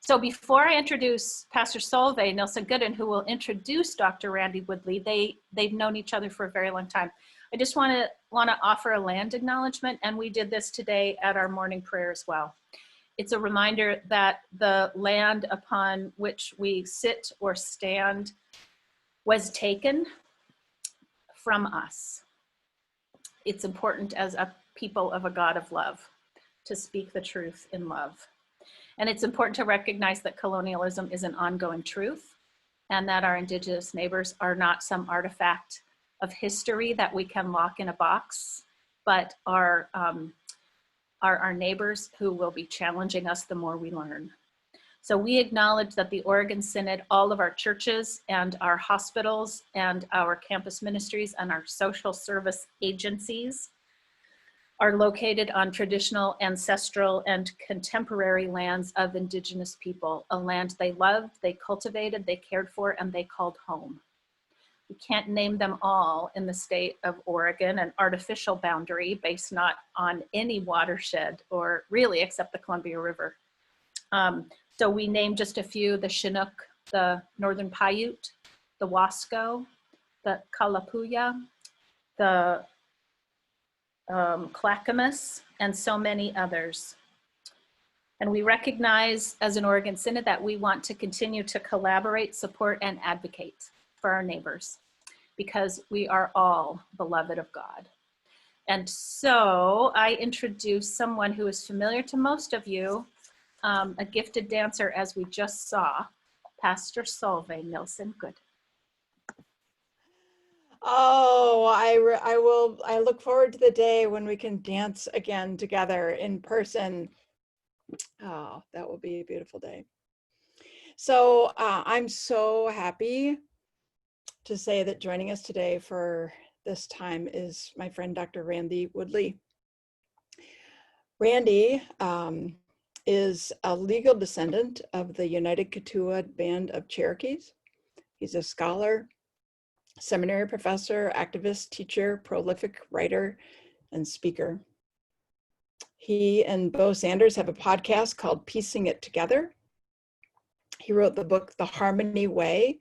So before I introduce Pastor Solveig Nilsen-Goodin, who will introduce Dr. Randy Woodley, they've known each other for a very long time. I just want to offer a land acknowledgement, and we did this today at our morning prayer as well. It's a reminder that the land upon which we sit or stand was taken from us. It's important as a people of a God of love to speak the truth in love. And it's important to recognize that colonialism is an ongoing truth, and that our Indigenous neighbors are not some artifact of history that we can lock in a box, but are our neighbors who will be challenging us the more we learn. So we acknowledge that the Oregon Synod, all of our churches and our hospitals and our campus ministries and our social service agencies are located on traditional, ancestral, and contemporary lands of Indigenous people, a land they loved, they cultivated, they cared for, and they called home. We can't name them all in the state of Oregon, an artificial boundary based not on any watershed or really except the Columbia River. So we named just a few: the Chinook, the Northern Paiute, the Wasco, the Kalapuya, the Clackamas, and so many others. And we recognize as an Oregon Synod that we want to continue to collaborate, support, and advocate for our neighbors, because we are all beloved of God. And so I introduce someone who is familiar to most of you, a gifted dancer, as we just saw, Pastor Solveig Nilsen-Goodin. Oh, I look forward to the day when we can dance again together in person. Oh, that will be a beautiful day. So I'm so happy to say that joining us today for this time is my friend, Dr. Randy Woodley. Randy is a legal descendant of the United Keetoowah band of Cherokees. He's a scholar, seminary professor, activist, teacher, prolific writer, and speaker. He and Bo Sanders have a podcast called Piecing It Together. He wrote the book, The Harmony Way,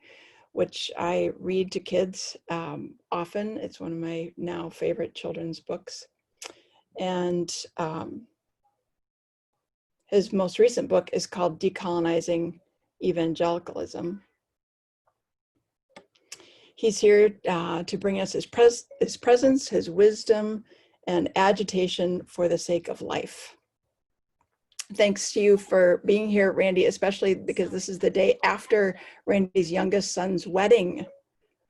which I read to kids often. It's one of my now favorite children's books. And his most recent book is called Decolonizing Evangelicalism. He's here to bring us his presence, his wisdom, and agitation for the sake of life. Thanks to you for being here, Randy, especially because this is the day after Randy's youngest son's wedding.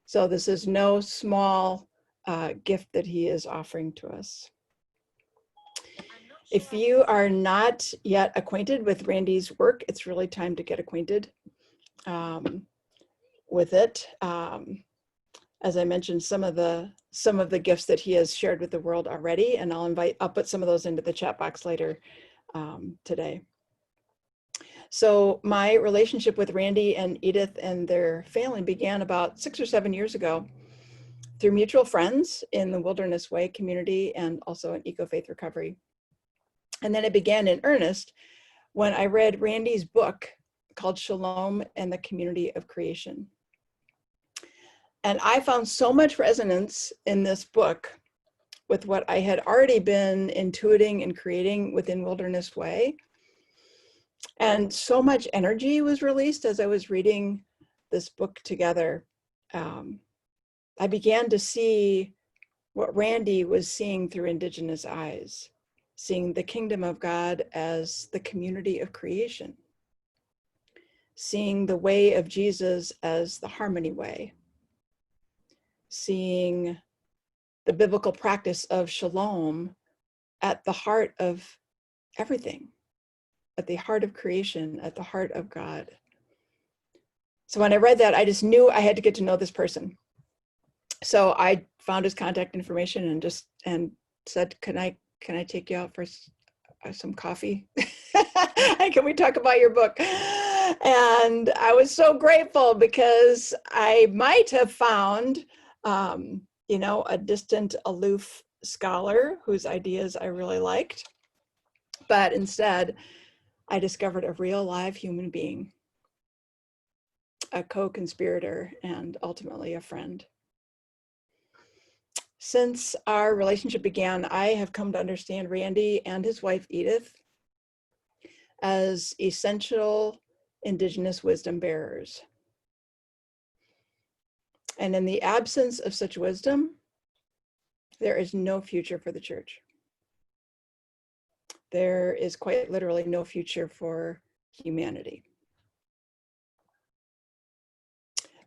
So this is no small gift that he is offering to us. If you are not yet acquainted with Randy's work, it's really time to get acquainted with it. As I mentioned, some of the gifts that he has shared with the world already, and I'll put some of those into the chat box later today. So my relationship with Randy and Edith and their family began about 6 or 7 years ago through mutual friends in the Wilderness Way community and also in Eco-Faith Recovery. And then it began in earnest when I read Randy's book called Shalom and the Community of Creation. And I found so much resonance in this book with what I had already been intuiting and creating within Wilderness Way. And so much energy was released as I was reading this book together. I began to see what Randy was seeing through Indigenous eyes, seeing the kingdom of God as the community of creation, seeing the way of Jesus as the harmony way, seeing the biblical practice of shalom at the heart of everything, at the heart of creation, at the heart of God. So when I read that, I just knew I had to get to know this person. So I found his contact information and said, can I take you out for some coffee? And can we talk about your book? And I was so grateful because I might have found a distant, aloof scholar whose ideas I really liked. But instead, I discovered a real live human being, a co-conspirator, and ultimately a friend. Since our relationship began, I have come to understand Randy and his wife, Edith, as essential Indigenous wisdom bearers. And in the absence of such wisdom, there is no future for the church. There is quite literally no future for humanity.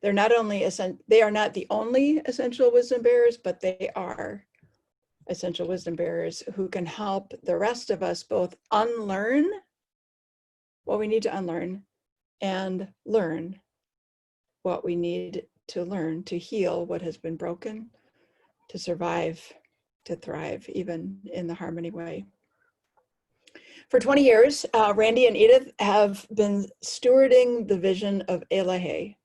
They are not the only essential wisdom bearers, but they are essential wisdom bearers who can help the rest of us both unlearn what we need to unlearn and learn what we need to learn to heal what has been broken, to survive, to thrive, even in the harmony way. For 20 years, Randy and Edith have been stewarding the vision of Elahe,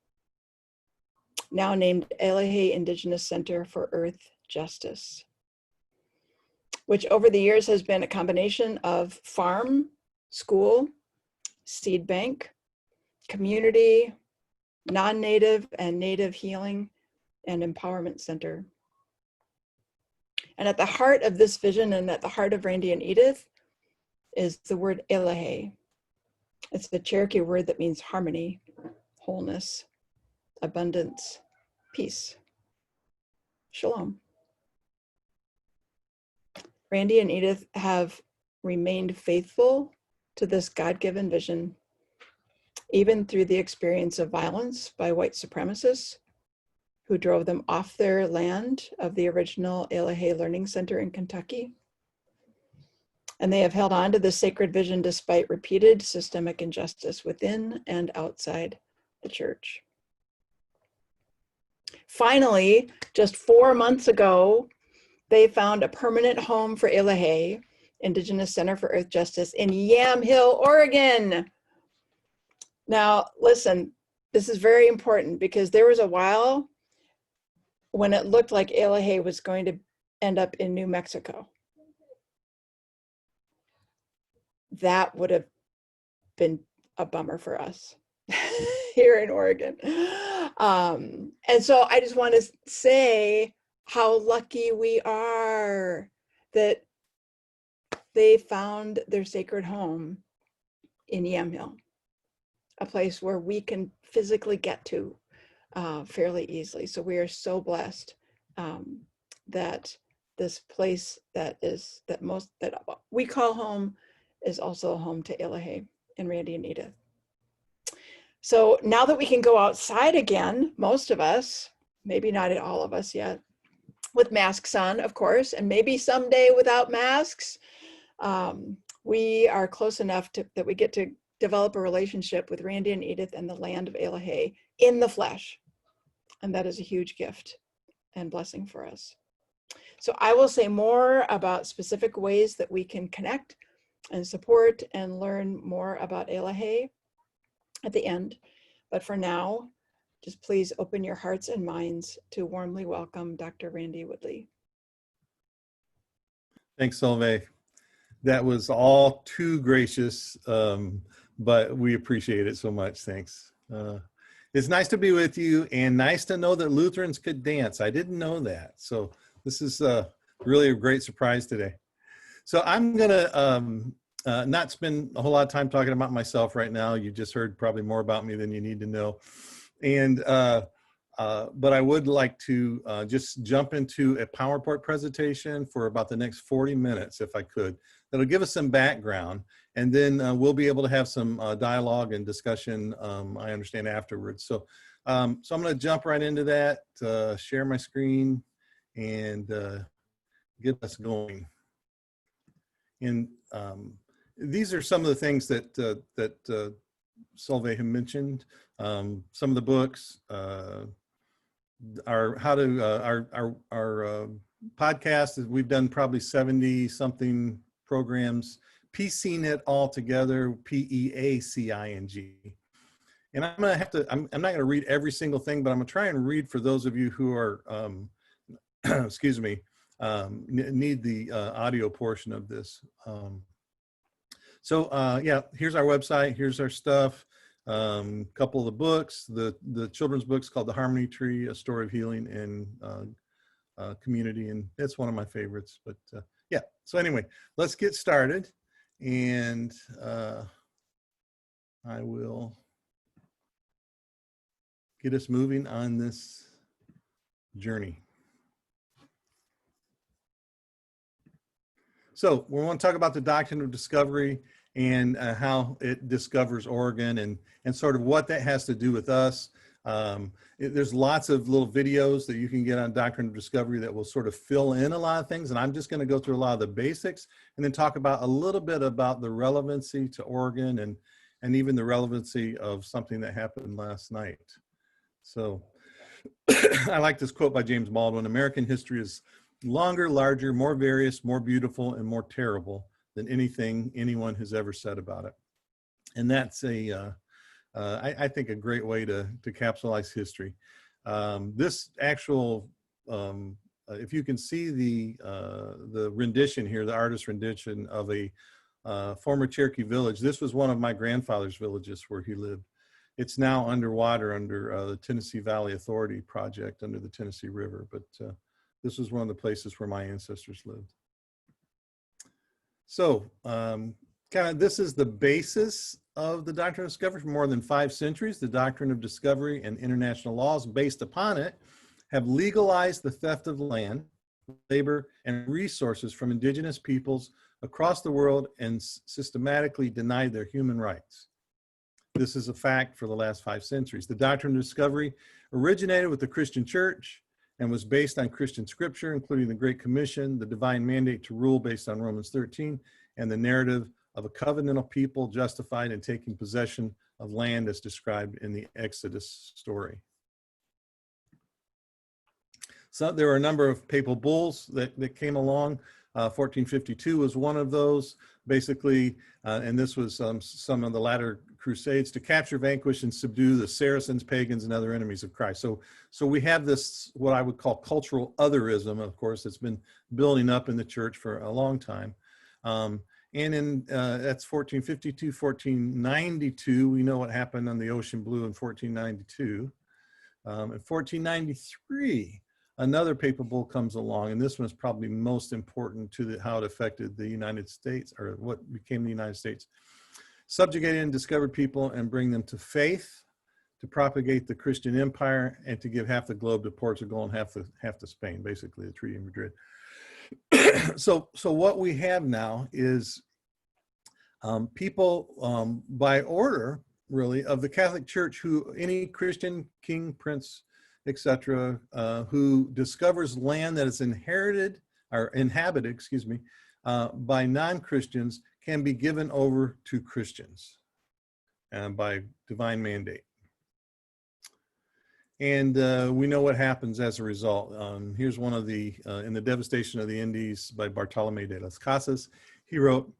now named Elahe Indigenous Center for Earth Justice, which over the years has been a combination of farm, school, seed bank, community, non-native and native healing, and empowerment center. And at the heart of this vision and at the heart of Randy and Edith is the word Elahe. It's the Cherokee word that means harmony, wholeness, abundance, peace, shalom. Randy and Edith have remained faithful to this God-given vision, even through the experience of violence by white supremacists who drove them off their land of the original Elahe Learning Center in Kentucky. And they have held on to this sacred vision despite repeated systemic injustice within and outside the church. Finally, just 4 months ago, they found a permanent home for Elahe, Indigenous Center for Earth Justice, in Yamhill, Oregon. Now, listen, this is very important because there was a while when it looked like Elahe was going to end up in New Mexico. That would have been a bummer for us here in Oregon. And so I just want to say how lucky we are that they found their sacred home in Yamhill, a place where we can physically get to fairly easily. So we are so blessed that this place that we call home is also home to Elahe and Randy and Edith. So now that we can go outside again, most of us, maybe not all of us yet, with masks on, of course, and maybe someday without masks, we are close enough that we get to develop a relationship with Randy and Edith and the land of Elahe in the flesh. And that is a huge gift and blessing for us. So I will say more about specific ways that we can connect and support and learn more about Elahe at the end. But for now, just please open your hearts and minds to warmly welcome Dr. Randy Woodley. Thanks, Solveig. That was all too gracious, but we appreciate it so much. Thanks. It's nice to be with you and nice to know that Lutherans could dance. I didn't know that. So this is really a great surprise today. So I'm gonna not spend a whole lot of time talking about myself right now. You just heard probably more about me than you need to know. And, but I would like to just jump into a PowerPoint presentation for about the next 40 minutes, if I could. That'll give us some background, and then we'll be able to have some dialogue and discussion, I understand, afterwards. So, so I'm gonna jump right into that, share my screen, and get us going. And these are some of the things that Solveig had mentioned. Some of the books, our podcast. We've done probably 70 something programs, piecing it all together, PEACING. And I'm gonna have to. I'm not gonna read every single thing, but I'm gonna try and read for those of you who are, excuse me, need the audio portion of this. So yeah, here's our website. Here's our stuff. Couple of the books, the children's books called The Harmony Tree, A Story of Healing and Community. And it's one of my favorites, but yeah. So anyway, let's get started. And I will get us moving on this journey. So we want to talk about the Doctrine of Discovery and how it discovers Oregon and sort of what that has to do with us. There's lots of little videos that you can get on Doctrine of Discovery that will sort of fill in a lot of things. And I'm just going to go through a lot of the basics and then talk about a little bit about the relevancy to Oregon and even the relevancy of something that happened last night. So I like this quote by James Baldwin: "American history is longer, larger, more various, more beautiful, and more terrible than anything anyone has ever said about it." And that's I think a great way to capsulize history. This actual, if you can see the rendition here, the artist rendition of a former Cherokee village. This was one of my grandfather's villages where he lived. It's now underwater under the Tennessee Valley Authority project under the Tennessee River, but this was one of the places where my ancestors lived. So kind of this is the basis of the Doctrine of Discovery for more than 5 centuries. The Doctrine of Discovery and international laws based upon it have legalized the theft of land, labor, and resources from indigenous peoples across the world and systematically denied their human rights. This is a fact for the last 5 centuries. The Doctrine of Discovery originated with the Christian Church and was based on Christian scripture, including the Great Commission, the divine mandate to rule based on Romans 13, and the narrative of a covenantal people justified in taking possession of land as described in the Exodus story. So there were a number of papal bulls that came along. 1452 was one of those, basically, and this was some of the latter crusades to capture, vanquish, and subdue the Saracens, pagans, and other enemies of Christ. So we have this, what I would call cultural otherism, of course, that's been building up in the church for a long time. And in, that's 1452, 1492, we know what happened on the Ocean Blue in 1492. In 1493, another papal bull comes along, and this one is probably most important to how it affected the United States, or what became the United States. Subjugated and discovered people and bring them to faith, to propagate the Christian empire, and to give half the globe to Portugal and half to Spain, basically the Treaty of Madrid. So what we have now is people by order, really, of the Catholic Church, who any Christian king, prince, etc., who discovers land that is inherited or inhabited, excuse me, by non-Christians can be given over to Christians by divine mandate. And we know what happens as a result. Here's one of the, in the Devastation of the Indies by Bartolome de las Casas. He wrote,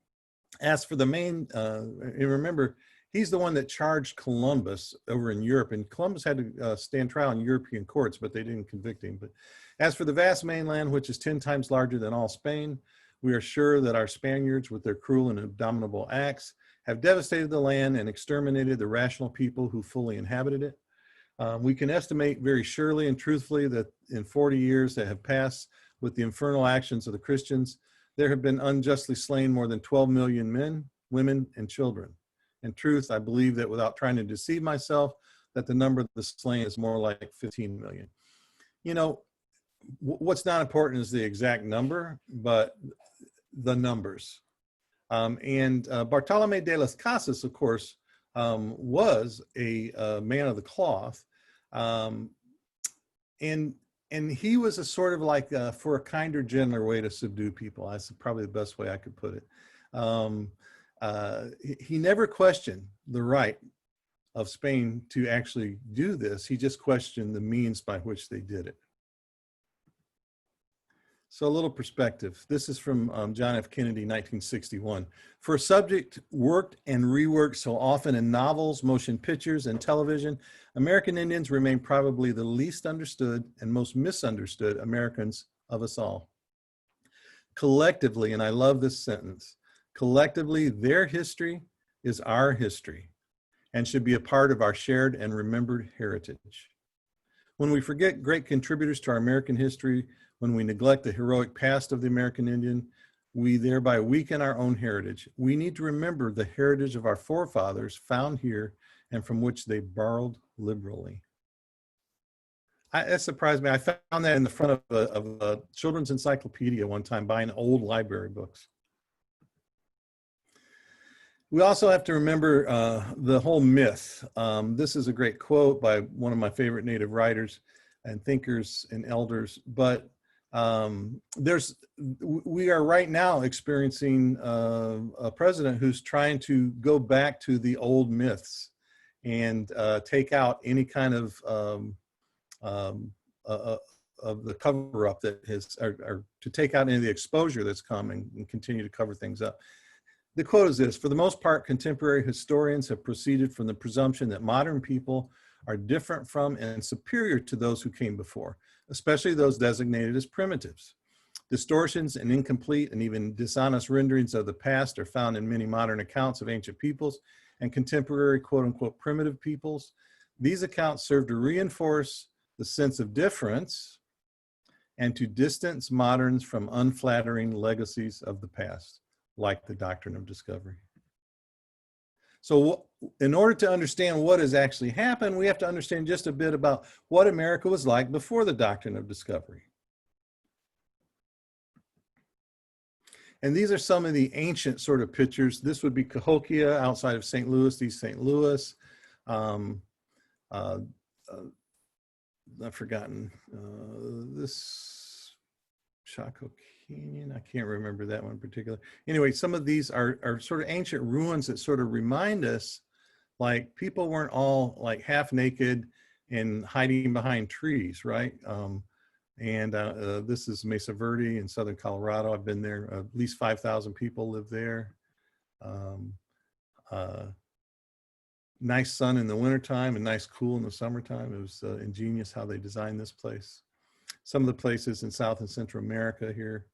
"As for the main," and remember, he's the one that charged Columbus over in Europe, and Columbus had to stand trial in European courts, but they didn't convict him. But "as for the vast mainland, which is 10 times larger than all Spain, we are sure that our Spaniards, with their cruel and abominable acts, have devastated the land and exterminated the rational people who fully inhabited it. We can estimate very surely and truthfully that in 40 years that have passed with the infernal actions of the Christians, there have been unjustly slain more than 12 million men, women, and children. In truth, I believe that without trying to deceive myself, that the number of the slain is more like 15 million. You know, what's not important is the exact number, but the numbers. Bartolome de las Casas, of course, was a man of the cloth. And he was a sort of like for a kinder, gentler way to subdue people. That's probably the best way I could put it. He never questioned the right of Spain to actually do this. He just questioned the means by which they did it. So a little perspective. This is from John F. Kennedy, 1961. "For a subject worked and reworked so often in novels, motion pictures, and television, American Indians remain probably the least understood and most misunderstood Americans of us all. Collectively," and I love this sentence, Collectively, their history is our history and should be a part of our shared and remembered heritage. When we forget great contributors to our American history, when we neglect the heroic past of the American Indian, we thereby weaken our own heritage. We need to remember the heritage of our forefathers found here and from which they borrowed liberally. That surprised me. I found that in the front of a children's encyclopedia one time, buying old library books. We also have to remember the whole myth. This is a great quote by one of my favorite Native writers and thinkers and elders, but we are right now experiencing a president who's trying to go back to the old myths and take out any kind of the cover up that has, or to take out any of the exposure that's coming and continue to cover things up. The quote is this: for the most part, contemporary historians have proceeded from the presumption that modern people are different from and superior to those who came before, especially those designated as primitives. Distortions and incomplete and even dishonest renderings of the past are found in many modern accounts of ancient peoples and contemporary quote-unquote primitive peoples. These accounts serve to reinforce the sense of difference and to distance moderns from unflattering legacies of the past, like the Doctrine of Discovery. So in order to understand what has actually happened, we have to understand just a bit about what America was like before the Doctrine of Discovery. And these are some of the ancient sort of pictures. This would be Cahokia outside of St. Louis, East St. Louis. I've forgotten this CHACO Canyon. I can't remember that one in particular. Anyway, some of these are sort of ancient ruins that sort of remind us, like, people weren't all like half naked and hiding behind trees, right? This is Mesa Verde in southern Colorado. I've been there. At least 5,000 people live there. Nice sun in the wintertime and nice cool in the summertime. It was ingenious how they designed this place. Some of the places in South and Central America here.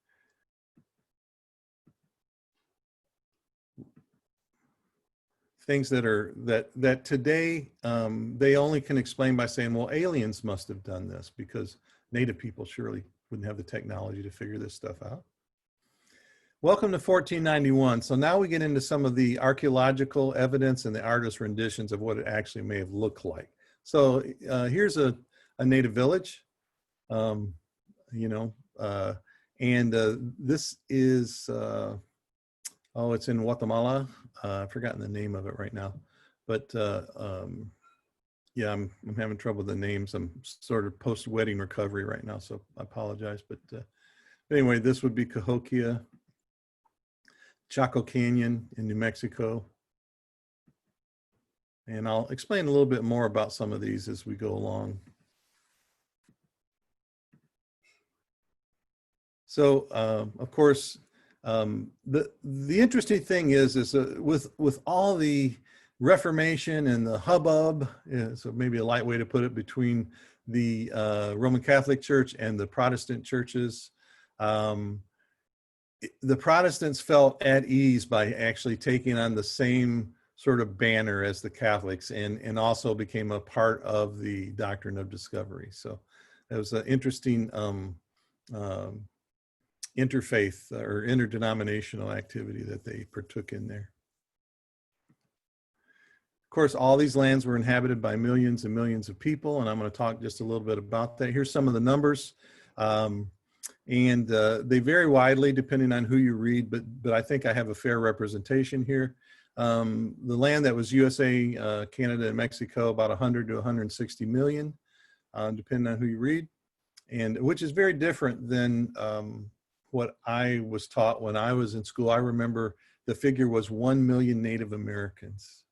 Things that are, that today, they only can explain by saying, well, aliens must have done this, because Native people surely wouldn't have the technology to figure this stuff out. Welcome to 1491. So now we get into some of the archaeological evidence and the artist renditions of what it actually may have looked like. So here's a Native village, this is, it's in Guatemala. I've forgotten the name of it right now, but yeah, I'm having trouble with the names. I'm sort of post-wedding recovery right now, so I apologize. But anyway, this would be Cahokia, Chaco Canyon in New Mexico. And I'll explain a little bit more about some of these as we go along. So, of course, the interesting thing is with all the Reformation and the hubbub, so maybe a light way to put it, between the Roman Catholic Church and the Protestant churches, the Protestants felt at ease by actually taking on the same sort of banner as the Catholics, and also became a part of the Doctrine of Discovery. So it was an interesting interfaith or interdenominational activity that they partook in there. Of course, all these lands were inhabited by millions and millions of people, and I'm going to talk just a little bit about that. Here's some of the numbers, and they vary widely depending on who you read, but I think I have a fair representation here. The land that was USA, Canada, and Mexico, about 100 to 160 million, depending on who you read, and which is very different than what I was taught when I was in school. I remember the figure was 1 million Native Americans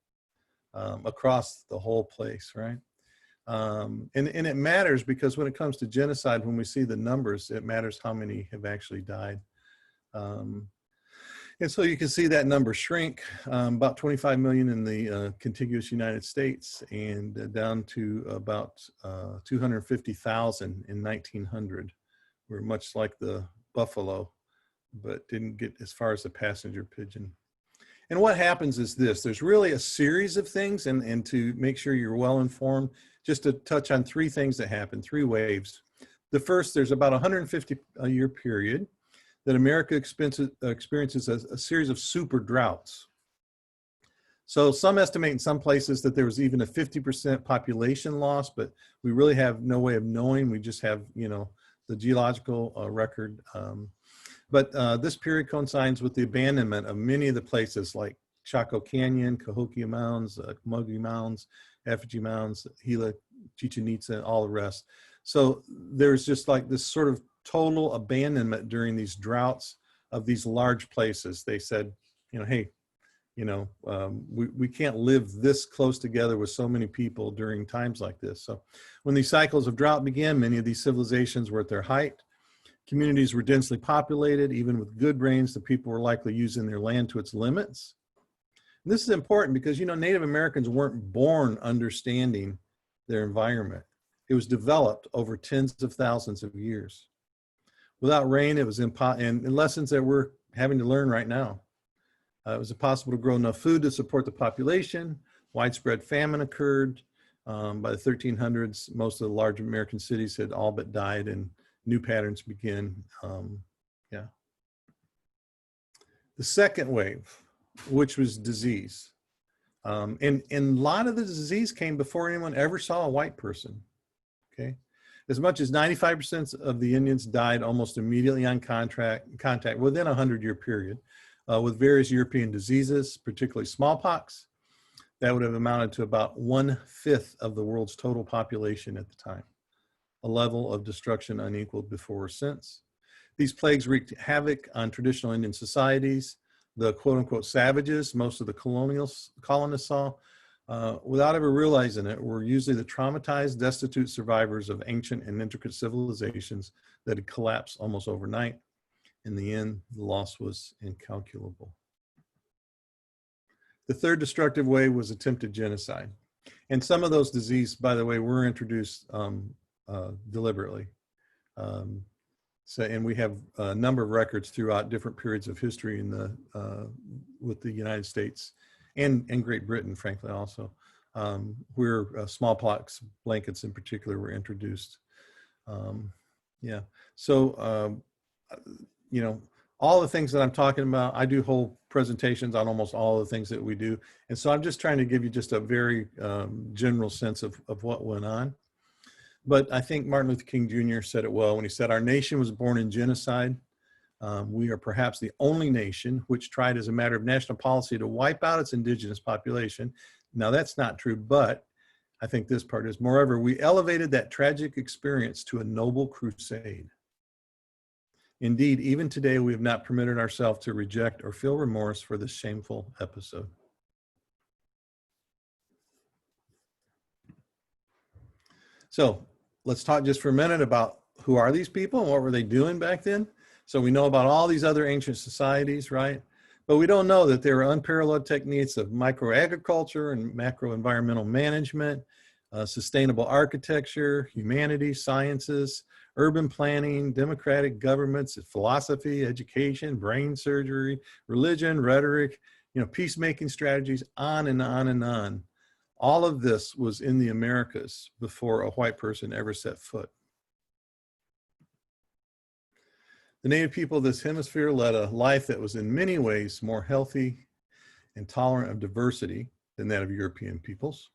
across the whole place, right? And it matters, because when it comes to genocide, when we see the numbers, it matters how many have actually died. And so you can see that number shrink, about 25 million in the contiguous United States, and down to about 250,000 in 1900. We're much like the buffalo, but didn't get as far as the passenger pigeon. And what happens is this, there's really a series of things, and to make sure you're well informed, just to touch on three things that happen, three waves. The first, there's about 150-year period that America experiences a series of super droughts. So some estimate in some places that there was even a 50% population loss, but we really have no way of knowing. We just have, you know, the geological record. But this period coincides with the abandonment of many of the places like Chaco Canyon, Cahokia Mounds, Muggy Mounds, Effigy Mounds, Gila, Chichen Itza, and all the rest. So there's just like this sort of total abandonment during these droughts of these large places. They said, you know, hey, you know, we can't live this close together with so many people during times like this. So when these cycles of drought began, many of these civilizations were at their height. Communities were densely populated. Even with good rains, the people were likely using their land to its limits. And this is important because, you know, Native Americans weren't born understanding their environment. It was developed over tens of thousands of years. Without rain, it was impossible, and lessons that we're having to learn right now. It was impossible to grow enough food to support the population. Widespread famine occurred. By the 1300s, most of the large American cities had all but died, and new patterns begin. Yeah. The second wave, which was disease. And a lot of the disease came before anyone ever saw a white person, okay? As much as 95% of the Indians died almost immediately on contact within a 100-year period with various European diseases, particularly smallpox. That would have amounted to about 1/5 of the world's total population at the time, a level of destruction unequaled before or since. These plagues wreaked havoc on traditional Indian societies. The quote-unquote savages, most of the colonists saw, without ever realizing it, were usually the traumatized, destitute survivors of ancient and intricate civilizations that had collapsed almost overnight. In the end, the loss was incalculable. The third destructive wave was attempted genocide. And some of those diseases, by the way, were introduced deliberately. And we have a number of records throughout different periods of history in with the United States and Great Britain, frankly, also, where smallpox blankets in particular were introduced. Yeah, so, you know, all the things that I'm talking about, I do whole presentations on almost all the things that we do. And so I'm just trying to give you just a very general sense of what went on. But I think Martin Luther King Jr. said it well when he said, our nation was born in genocide. We are perhaps the only nation which tried as a matter of national policy to wipe out its indigenous population. Now that's not true, but I think this part is. Moreover, we elevated that tragic experience to a noble crusade. Indeed, even today, we have not permitted ourselves to reject or feel remorse for this shameful episode. So let's talk just for a minute about who are these people and what were they doing back then? So we know about all these other ancient societies, right? But we don't know that there are unparalleled techniques of microagriculture and macro environmental management, sustainable architecture, humanities, sciences, urban planning, democratic governments, philosophy, education, brain surgery, religion, rhetoric, you know, peacemaking strategies, on and on and on. All of this was in the Americas before a white person ever set foot. The native people of this hemisphere led a life that was in many ways more healthy and tolerant of diversity than that of European peoples.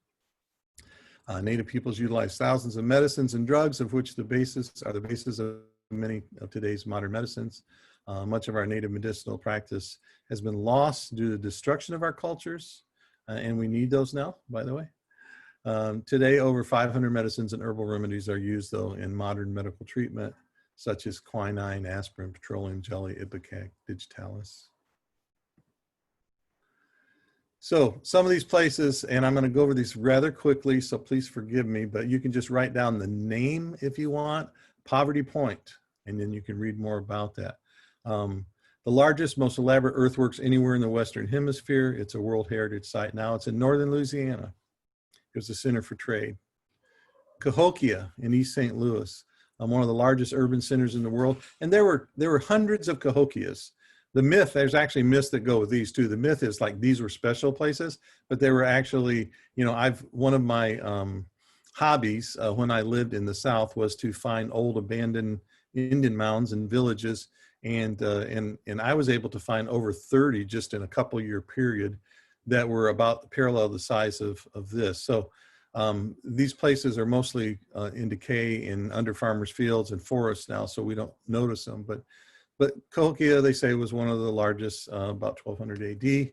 Native peoples utilized thousands of medicines and drugs, of which the basis are the basis of many of today's modern medicines. Much of our native medicinal practice has been lost due to the destruction of our cultures, and we need those now, by the way. Today, over 500 medicines and herbal remedies are used, though, in modern medical treatment, such as quinine, aspirin, petroleum jelly, ipecac, digitalis. So some of these places, and I'm going to go over these rather quickly, so please forgive me, but you can just write down the name if you want, Poverty Point, and then you can read more about that. The largest, most elaborate earthworks anywhere in the Western Hemisphere. It's a World Heritage Site now. It's in northern Louisiana. It was a center for trade. Cahokia in East St. Louis, one of the largest urban centers in the world. And there were hundreds of Cahokias, The myth, there's actually myths that go with these too. The myth is like these were special places, but they were actually, you know, one of my hobbies when I lived in the South was to find old abandoned Indian mounds and villages, and I was able to find over 30 just in a couple year period that were about parallel the size of this. So these places are mostly in decay and under farmers' fields and forests now, so we don't notice them. But Cahokia, they say, was one of the largest, about 1200 AD.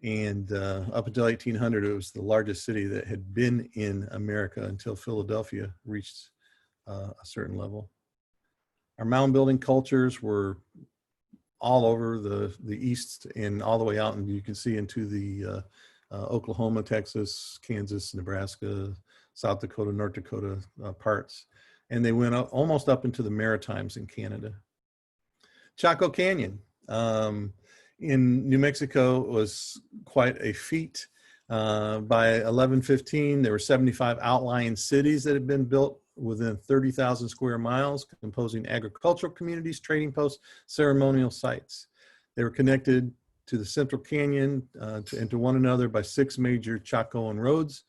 And up until 1800, it was the largest city that had been in America until Philadelphia reached a certain level. Our mound building cultures were all over the East and all the way out, and you can see into the Oklahoma, Texas, Kansas, Nebraska, South Dakota, North Dakota parts. And they went up, almost up into the Maritimes in Canada. Chaco Canyon in New Mexico was quite a feat. By 1115, there were 75 outlying cities that had been built within 30,000 square miles, composing agricultural communities, trading posts, ceremonial sites. They were connected to the Central Canyon and to one another by 6 major Chacoan roads.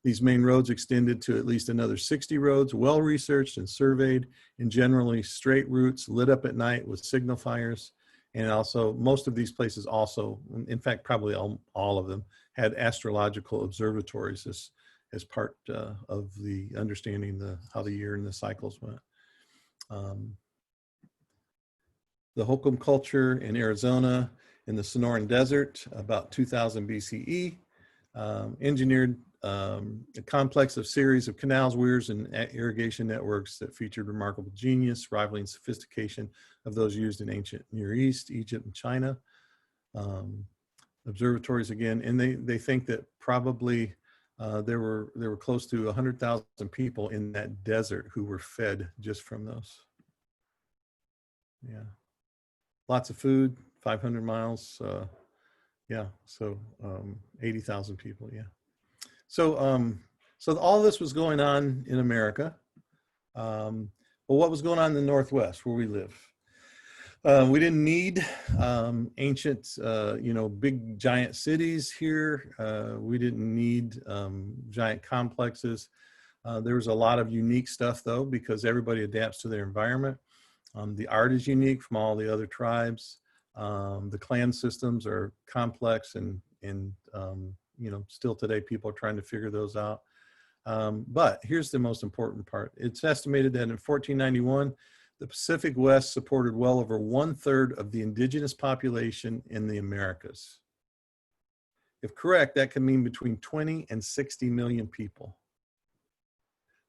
These main roads extended to at least another 60 roads, well researched and surveyed, and generally straight routes lit up at night with signal fires. And also, most of these places also, in fact, probably all of them, had astrological observatories as part of the understanding how the year and the cycles went. The HOHOKAM culture in Arizona in the Sonoran Desert, about 2000 BCE, engineered a complex of series of canals, weirs, and irrigation networks that featured remarkable genius, rivaling sophistication of those used in ancient Near East, Egypt, and China. Observatories again, and they think that probably there were close to 100,000 people in that desert who were fed just from those. Yeah, lots of food, 500 miles. Yeah, so 80,000 people. Yeah. So, so all this was going on in America. Well, what was going on in the Northwest where we live? We didn't need ancient, big giant cities here. We didn't need giant complexes. There was a lot of unique stuff though, because everybody adapts to their environment. The art is unique from all the other tribes. The clan systems are complex and still today people are trying to figure those out. But here's the most important part. It's estimated that in 1491, the Pacific West supported well over 1/3 of the indigenous population in the Americas. If correct, that can mean between 20 and 60 million people.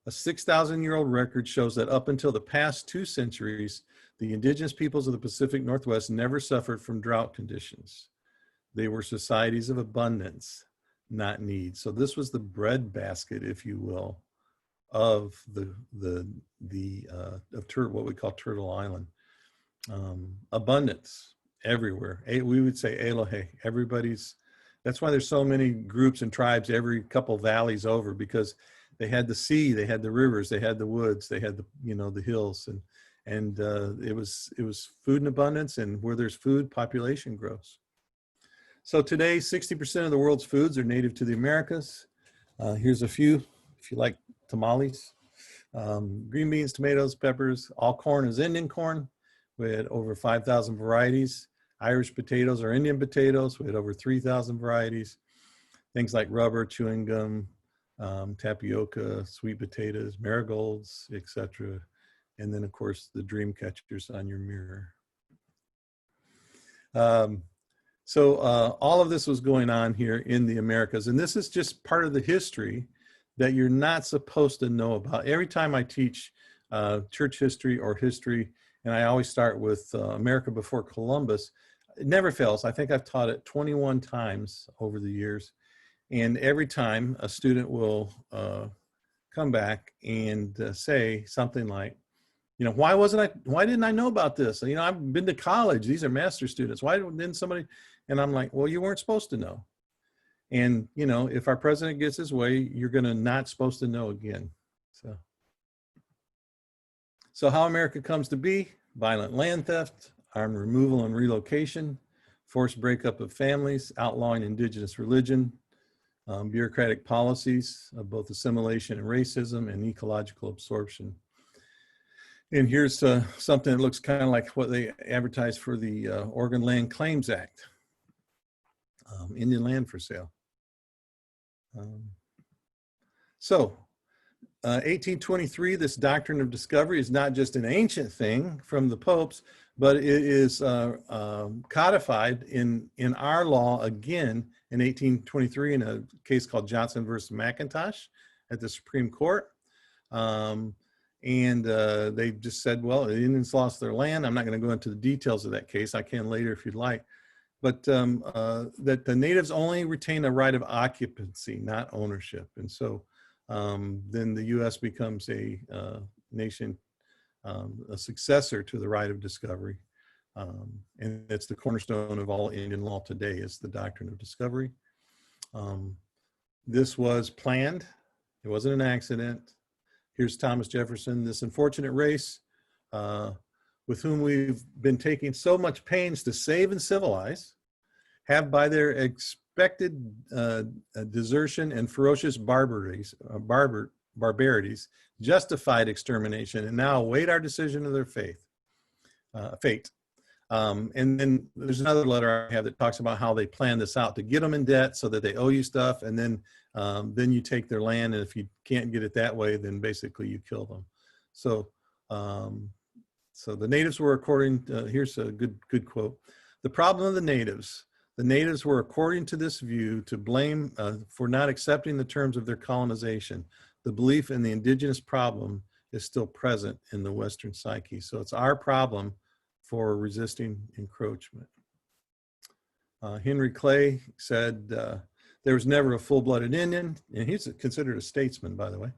A 6,000-year-old record shows that up until the past 2 centuries, the indigenous peoples of the Pacific Northwest never suffered from drought conditions. They were societies of abundance, not need. So this was the breadbasket, if you will, of what we call Turtle Island. Abundance everywhere. We would say Elohe. That's why there's so many groups and tribes every couple valleys over, because they had the sea, they had the rivers, they had the woods, they had the hills, and it was food in abundance, and where there's food, population grows. So today, 60% of the world's foods are native to the Americas. Here's a few, if you like tamales. Green beans, tomatoes, peppers. All corn is Indian corn. We had over 5,000 varieties. Irish potatoes are Indian potatoes. We had over 3,000 varieties. Things like rubber, chewing gum, tapioca, sweet potatoes, marigolds, etc. And then, of course, the dream catchers on your mirror. So all of this was going on here in the Americas. And this is just part of the history that you're not supposed to know about. Every time I teach church history or history, and I always start with America before Columbus, it never fails. I think I've taught it 21 times over the years. And every time a student will come back and say something like, why didn't I know about this? I've been to college. These are master's students. Why didn't somebody? And I'm like, well, you weren't supposed to know. And, if our president gets his way, you're going to not supposed to know again. So how America comes to be: violent land theft, armed removal and relocation, forced breakup of families, outlawing indigenous religion, bureaucratic policies of both assimilation and racism, and ecological absorption. And here's something that looks kind of like what they advertised for the Oregon Land Claims Act, Indian land for sale. 1823, this doctrine of discovery is not just an ancient thing from the popes, but it is codified in our law again in 1823 in a case called Johnson versus McIntosh at the Supreme Court. They just said, well, the Indians lost their land. I'm not going to go into the details of that case. I can later if you'd like. But that the natives only retain a right of occupancy, not ownership. And so then the U.S. becomes a nation, a successor to the right of discovery. And it's the cornerstone of all Indian law today is the doctrine of discovery. This was planned. It wasn't an accident. Here's Thomas Jefferson, this unfortunate race with whom we've been taking so much pains to save and civilize, have by their expected desertion and ferocious barbarities justified extermination, and now await our decision of their fate. And then there's another letter I have that talks about how they plan this out to get them in debt so that they owe you stuff, and then you take their land, and if you can't get it that way, then basically you kill them. So, so the natives were here's a good quote. The problem of the natives were, according to this view, to blame for not accepting the terms of their colonization. The belief in the indigenous problem is still present in the Western psyche. So it's our problem for resisting encroachment. Henry Clay said, there was never a full-blooded Indian, and he's considered a statesman, by the way,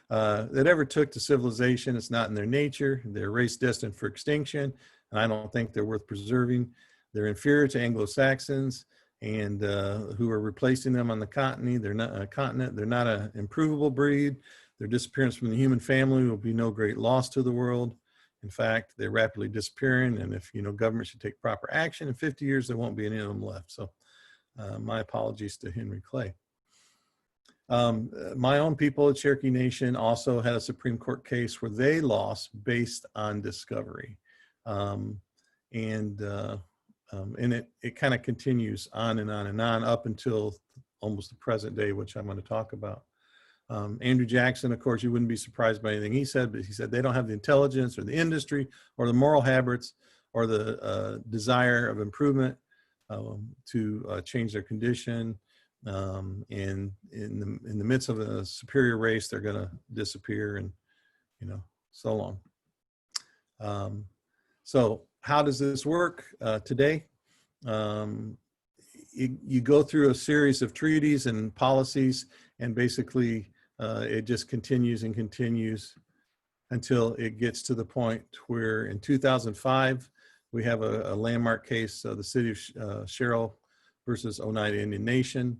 that ever took to civilization. It's not in their nature. They're a race destined for extinction, and I don't think they're worth preserving. They're inferior to Anglo-Saxons, and who are replacing them on the continent. They're not a continent. They're not an improvable breed. Their disappearance from the human family will be no great loss to the world. In fact, they're rapidly disappearing, and if government should take proper action, in 50 years there won't be any of them left. So, my apologies to Henry Clay. My own people, the Cherokee Nation, also had a Supreme Court case where they lost based on discovery, and it kind of continues on and on and on up until almost the present day, which I'm going to talk about. Andrew Jackson, of course, you wouldn't be surprised by anything he said, but he said they don't have the intelligence or the industry or the moral habits or the desire of improvement to change their condition. And in the midst of a superior race, they're going to disappear, and so long. So how does this work today? You go through a series of treaties and policies, and basically it just continues and continues until it gets to the point where in 2005, we have a landmark case, the city of Sherrill versus Oneida Indian Nation.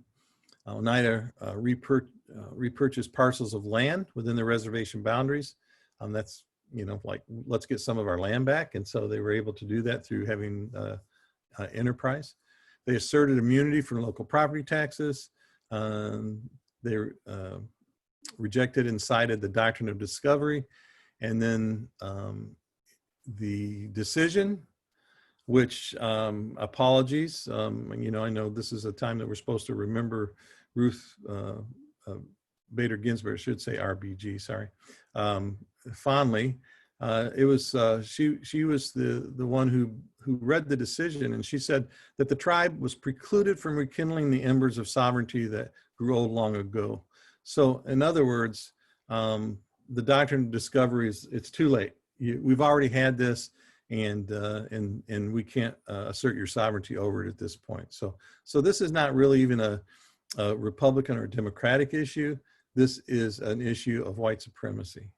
Oneida repurchased parcels of land within the reservation boundaries. That's, like, let's get some of our land back. And so they were able to do that through having enterprise. They asserted immunity from local property taxes. They rejected and cited the doctrine of discovery. And then the decision, which apologies, I know this is a time that we're supposed to remember Ruth Bader Ginsburg, I should say RBG, sorry, fondly. It was she was the one who read the decision, and she said that the tribe was precluded from rekindling the embers of sovereignty that grew old long ago. So in other words, the doctrine of discovery it's too late. We've already had this, and we can't assert your sovereignty over it at this point. So this is not really even a Republican or Democratic issue. This is an issue of white supremacy.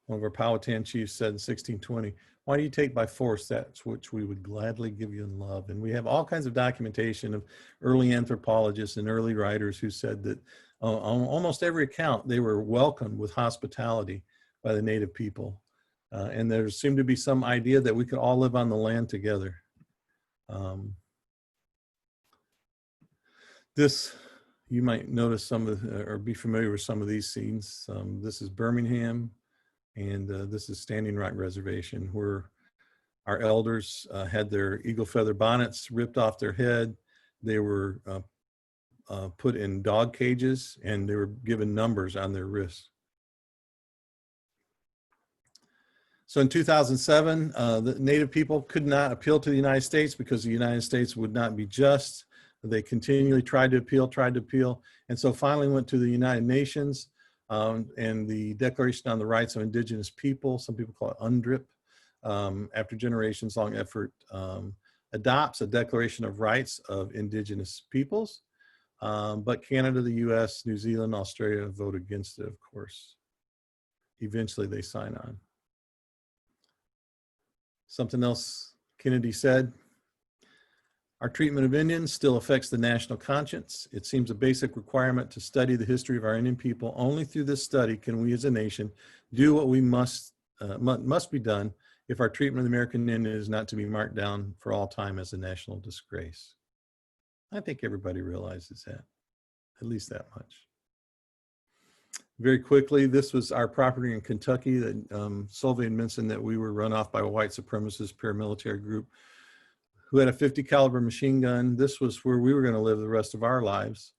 One of our Powhatan chiefs said in 1620, "Why do you take by force that which we would gladly give you in love?" And we have all kinds of documentation of early anthropologists and early writers who said that on almost every account, they were welcomed with hospitality by the native people. And there seemed to be some idea that we could all live on the land together. This, you might notice some of, or be familiar with some of these scenes. This is Birmingham, and this is Standing Rock Reservation, where our elders had their eagle feather bonnets ripped off their head. They were put in dog cages, and they were given numbers on their wrists. So in 2007, the Native people could not appeal to the United States because the United States would not be just. They continually tried to appeal, and so finally went to the United Nations, and the Declaration on the Rights of Indigenous People, some people call it UNDRIP, after generations long effort, adopts a Declaration of Rights of Indigenous Peoples, but Canada, the US, New Zealand, Australia vote against it, of course. Eventually they sign on. Something else Kennedy said: our treatment of Indians still affects the national conscience. It seems a basic requirement to study the history of our Indian people. Only through this study can we as a nation do what we must be done if our treatment of the American Indian is not to be marked down for all time as a national disgrace. I think everybody realizes that, at least that much. Very quickly, this was our property in Kentucky that Solveig mentioned, that we were run off by a white supremacist paramilitary group who had a .50 caliber machine gun. This was where we were going to live the rest of our lives,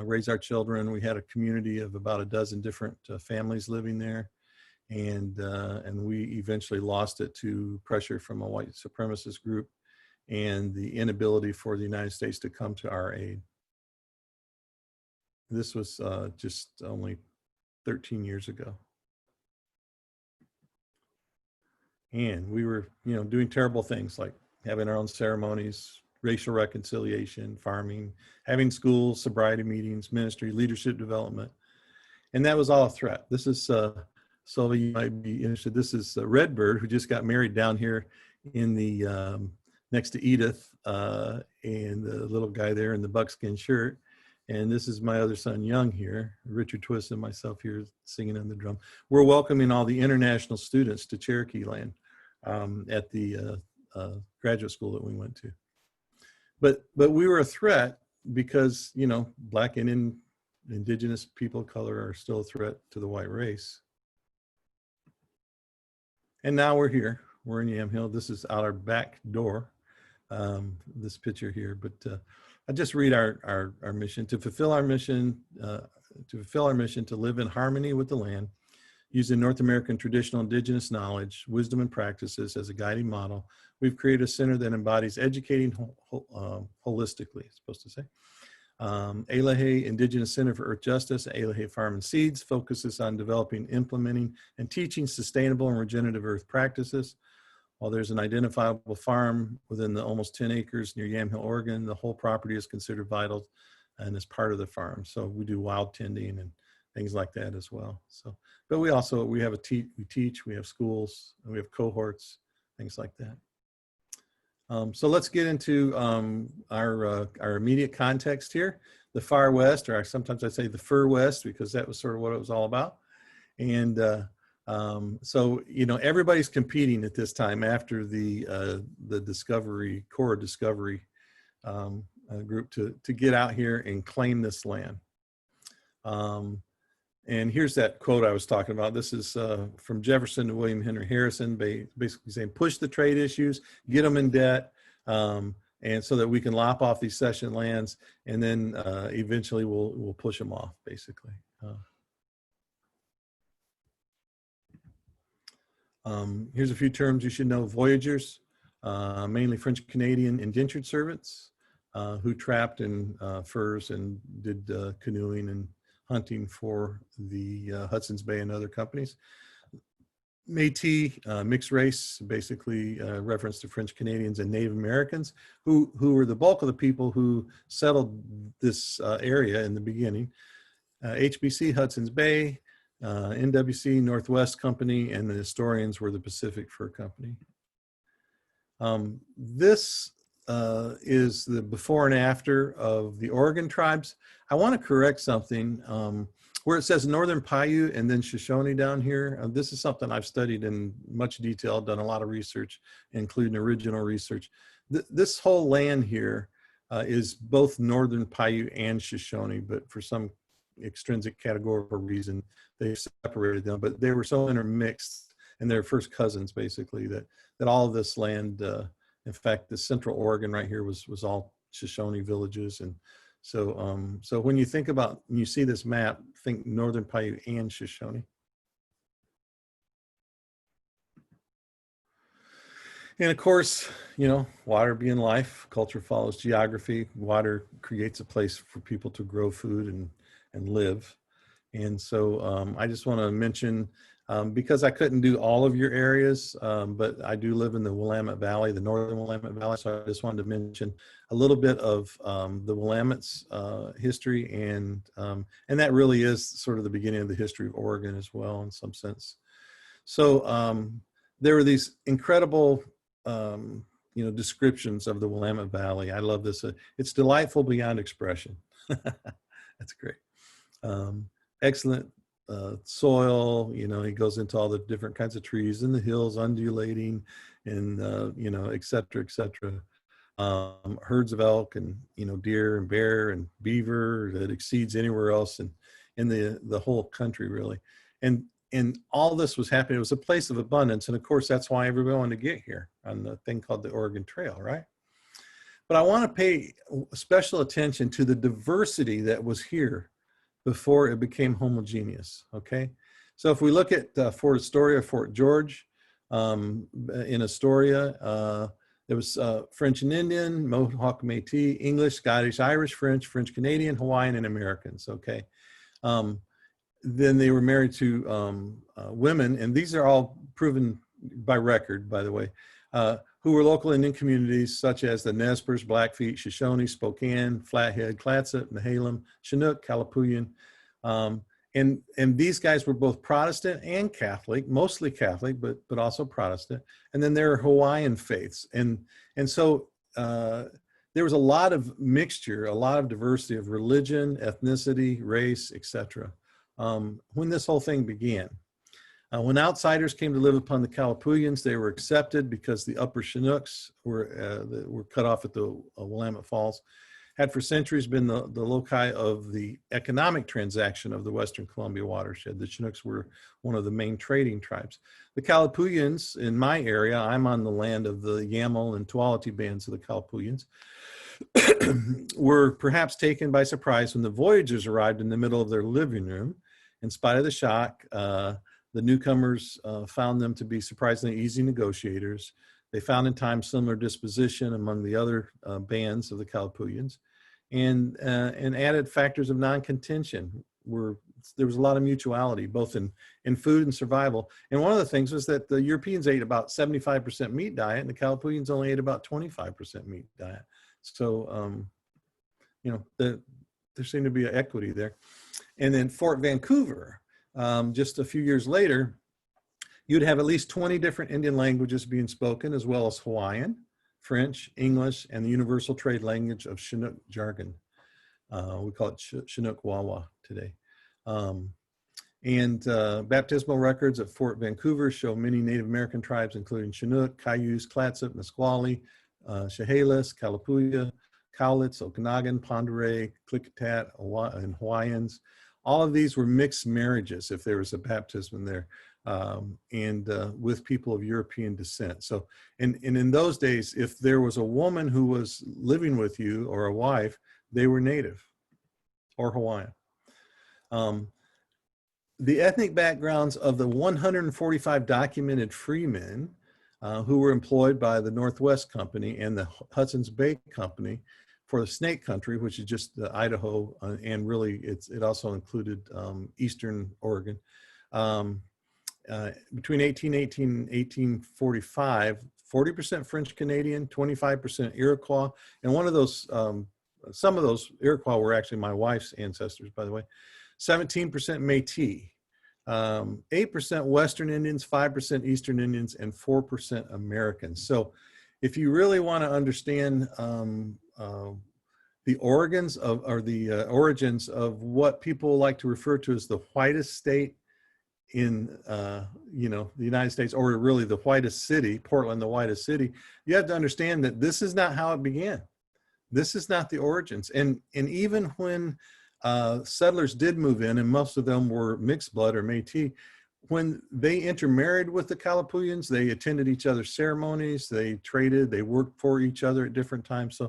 raise our children. We had a community of about a dozen different families living there, and we eventually lost it to pressure from a white supremacist group and the inability for the United States to come to our aid. This was just only 13 years ago. And we were, doing terrible things like having our own ceremonies, racial reconciliation, farming, having schools, sobriety meetings, ministry, leadership development. And that was all a threat. This is, Sylvia, you might be interested. This is Redbird, who just got married down here in the, next to Edith, and the little guy there in the buckskin shirt. And this is my other son, Young, here, Richard Twist and myself here singing on the drum. We're welcoming all the international students to Cherokee land at the graduate school that we went to. But we were a threat because, Black and Indigenous people of color are still a threat to the white race. And now we're here. We're in Yamhill. This is out our back door, this picture here. But I just read our mission: to fulfill our mission, to live in harmony with the land, using North American traditional Indigenous knowledge, wisdom, and practices as a guiding model. We've created a center that embodies educating holistically, it's supposed to say. Alehe Indigenous Center for Earth Justice, Alehe Farm and Seeds, focuses on developing, implementing, and teaching sustainable and regenerative earth practices. While there's an identifiable farm within the almost 10 acres near Yamhill, Oregon, the whole property is considered vital and is part of the farm. So we do wild tending and things like that as well. So, but we have we teach, we have schools, and we have cohorts, things like that. So let's get into our immediate context here. The Far West, or sometimes I say the Fur West, because that was sort of what it was all about. And so, everybody's competing at this time after the Discovery, Core Discovery group to get out here and claim this land. And here's that quote I was talking about. This is from Jefferson to William Henry Harrison, basically saying, push the trade issues, get them in debt, and so that we can lop off these cession lands, and then eventually we'll push them off, basically. Here's a few terms you should know. Voyagers, mainly French Canadian indentured servants who trapped in furs and did canoeing and hunting for the Hudson's Bay and other companies. Métis, mixed race, basically reference to French Canadians and Native Americans, who were the bulk of the people who settled this area in the beginning. HBC, Hudson's Bay, NWC, Northwest Company, and the historians were the Pacific Fur Company. This is the before and after of the Oregon tribes. I want to correct something. where it says Northern Paiute and then Shoshone down here, this is something I've studied in much detail, done a lot of research, including original research. This whole land here is both Northern Paiute and Shoshone, but for some extrinsic categorical reason, they separated them, but they were so intermixed, and they're first cousins basically, that all of this land, in fact, the central Oregon right here was all Shoshone villages. And so, so when you think about, when you see this map, think Northern Paiute and Shoshone. And of course, you know, water being life, culture follows geography. Water creates a place for people to grow food and live. And so I just want to mention, because I couldn't do all of your areas, but I do live in the Willamette Valley, the northern Willamette Valley. So I just wanted to mention a little bit of the Willamette's history, and that really is sort of the beginning of the history of Oregon as well, in some sense. So there were these incredible, you know, descriptions of the Willamette Valley. I love this. It's delightful beyond expression. That's great. Excellent soil, you know, he goes into all the different kinds of trees in the hills, undulating, and, you know, et cetera, et cetera. Herds of elk and, you know, deer and bear and beaver that exceeds anywhere else in the whole country, really. And all this was happening. It was a place of abundance. And of course, that's why everybody wanted to get here on the thing called the Oregon Trail, right? But I want to pay special attention to the diversity that was here before it became homogeneous, okay? So if we look at Fort Astoria, Fort George, in Astoria, there was French and Indian, Mohawk, Métis, English, Scottish, Irish, French, French Canadian, Hawaiian, and Americans, okay? Then they were married to women, and these are all proven by record, by the way, who were local Indian communities such as the Nez Perce, Blackfeet, Shoshone, Spokane, Flathead, Clatsop, Nehalem, Chinook, Kalapuyan. And these guys were both Protestant and Catholic, mostly Catholic, but also Protestant. And then there are Hawaiian faiths. And so there was a lot of mixture, a lot of diversity of religion, ethnicity, race, etc. When this whole thing began. When outsiders came to live upon the Kalapuyans, they were accepted because the upper Chinooks were cut off at the Willamette Falls, had for centuries been the loci of the economic transaction of the Western Columbia watershed. The Chinooks were one of the main trading tribes. The Kalapuyans, in my area, I'm on the land of the Yamal and Tuolumne bands of the Kalapuyans, were perhaps taken by surprise when the voyagers arrived in the middle of their living room. In spite of the shock, the newcomers found them to be surprisingly easy negotiators. They found in time similar disposition among the other bands of the Kalapuyans, and added factors of non-contention. There was a lot of mutuality, both in food and survival. And one of the things was that the Europeans ate about 75% meat diet, and the Kalapuyans only ate about 25% meat diet. So, you know, there seemed to be an equity there. And then Fort Vancouver, just a few years later, you'd have at least 20 different Indian languages being spoken, as well as Hawaiian, French, English, and the universal trade language of Chinook jargon. We call it Chinook Wawa today. Baptismal records at Fort Vancouver show many Native American tribes, including Chinook, Cayuse, Clatsop, Nisqually, Chehalis, Kalapuya, Cowlitz, Okanagan, Pend Oreille, Klickitat, and Hawaiians. All of these were mixed marriages, if there was a baptism there, with people of European descent. So, and in those days, if there was a woman who was living with you or a wife, they were Native or Hawaiian. The ethnic backgrounds of the 145 documented freemen who were employed by the Northwest Company and the Hudson's Bay Company for the Snake Country, which is just the Idaho, and really it also included Eastern Oregon. Between 1818 and 1845, 40% French Canadian, 25% Iroquois, and one of those, some of those Iroquois were actually my wife's ancestors, by the way. 17% Métis, 8% Western Indians, 5% Eastern Indians, and 4% Americans. So if you really want to understand the origins of what people like to refer to as the whitest state in the United States, or really the whitest city, Portland, the whitest city. You have to understand that this is not how it began. This is not the origins. And even when settlers did move in, and most of them were mixed blood or Métis, when they intermarried with the Kalapuyans, they attended each other's ceremonies, they traded, they worked for each other at different times.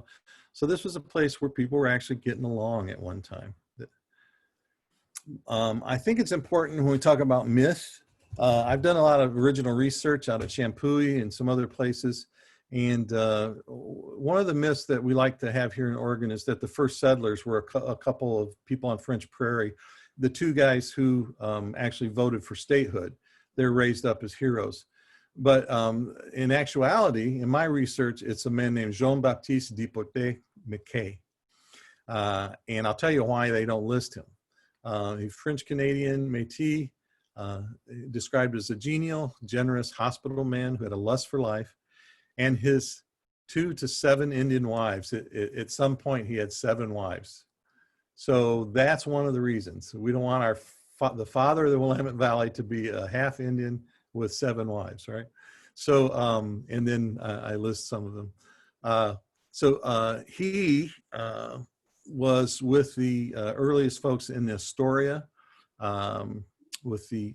So this was a place where people were actually getting along at one time. I think it's important when we talk about myth. I've done a lot of original research out at Champoeg and some other places. And one of the myths that we like to have here in Oregon is that the first settlers were a couple of people on French Prairie, the two guys who actually voted for statehood. They're raised up as heroes. But in actuality, in my research, it's a man named Jean-Baptiste Deporté Mackay. And I'll tell you why they don't list him. He's French-Canadian Métis, described as a genial, generous, hospitable man who had a lust for life, and his 2 to 7 Indian wives. At some point, he had 7 wives. So that's one of the reasons. We don't want the father of the Willamette Valley to be a half Indian with 7 wives, right? So, and then I list some of them. He was with the earliest folks in Astoria, with the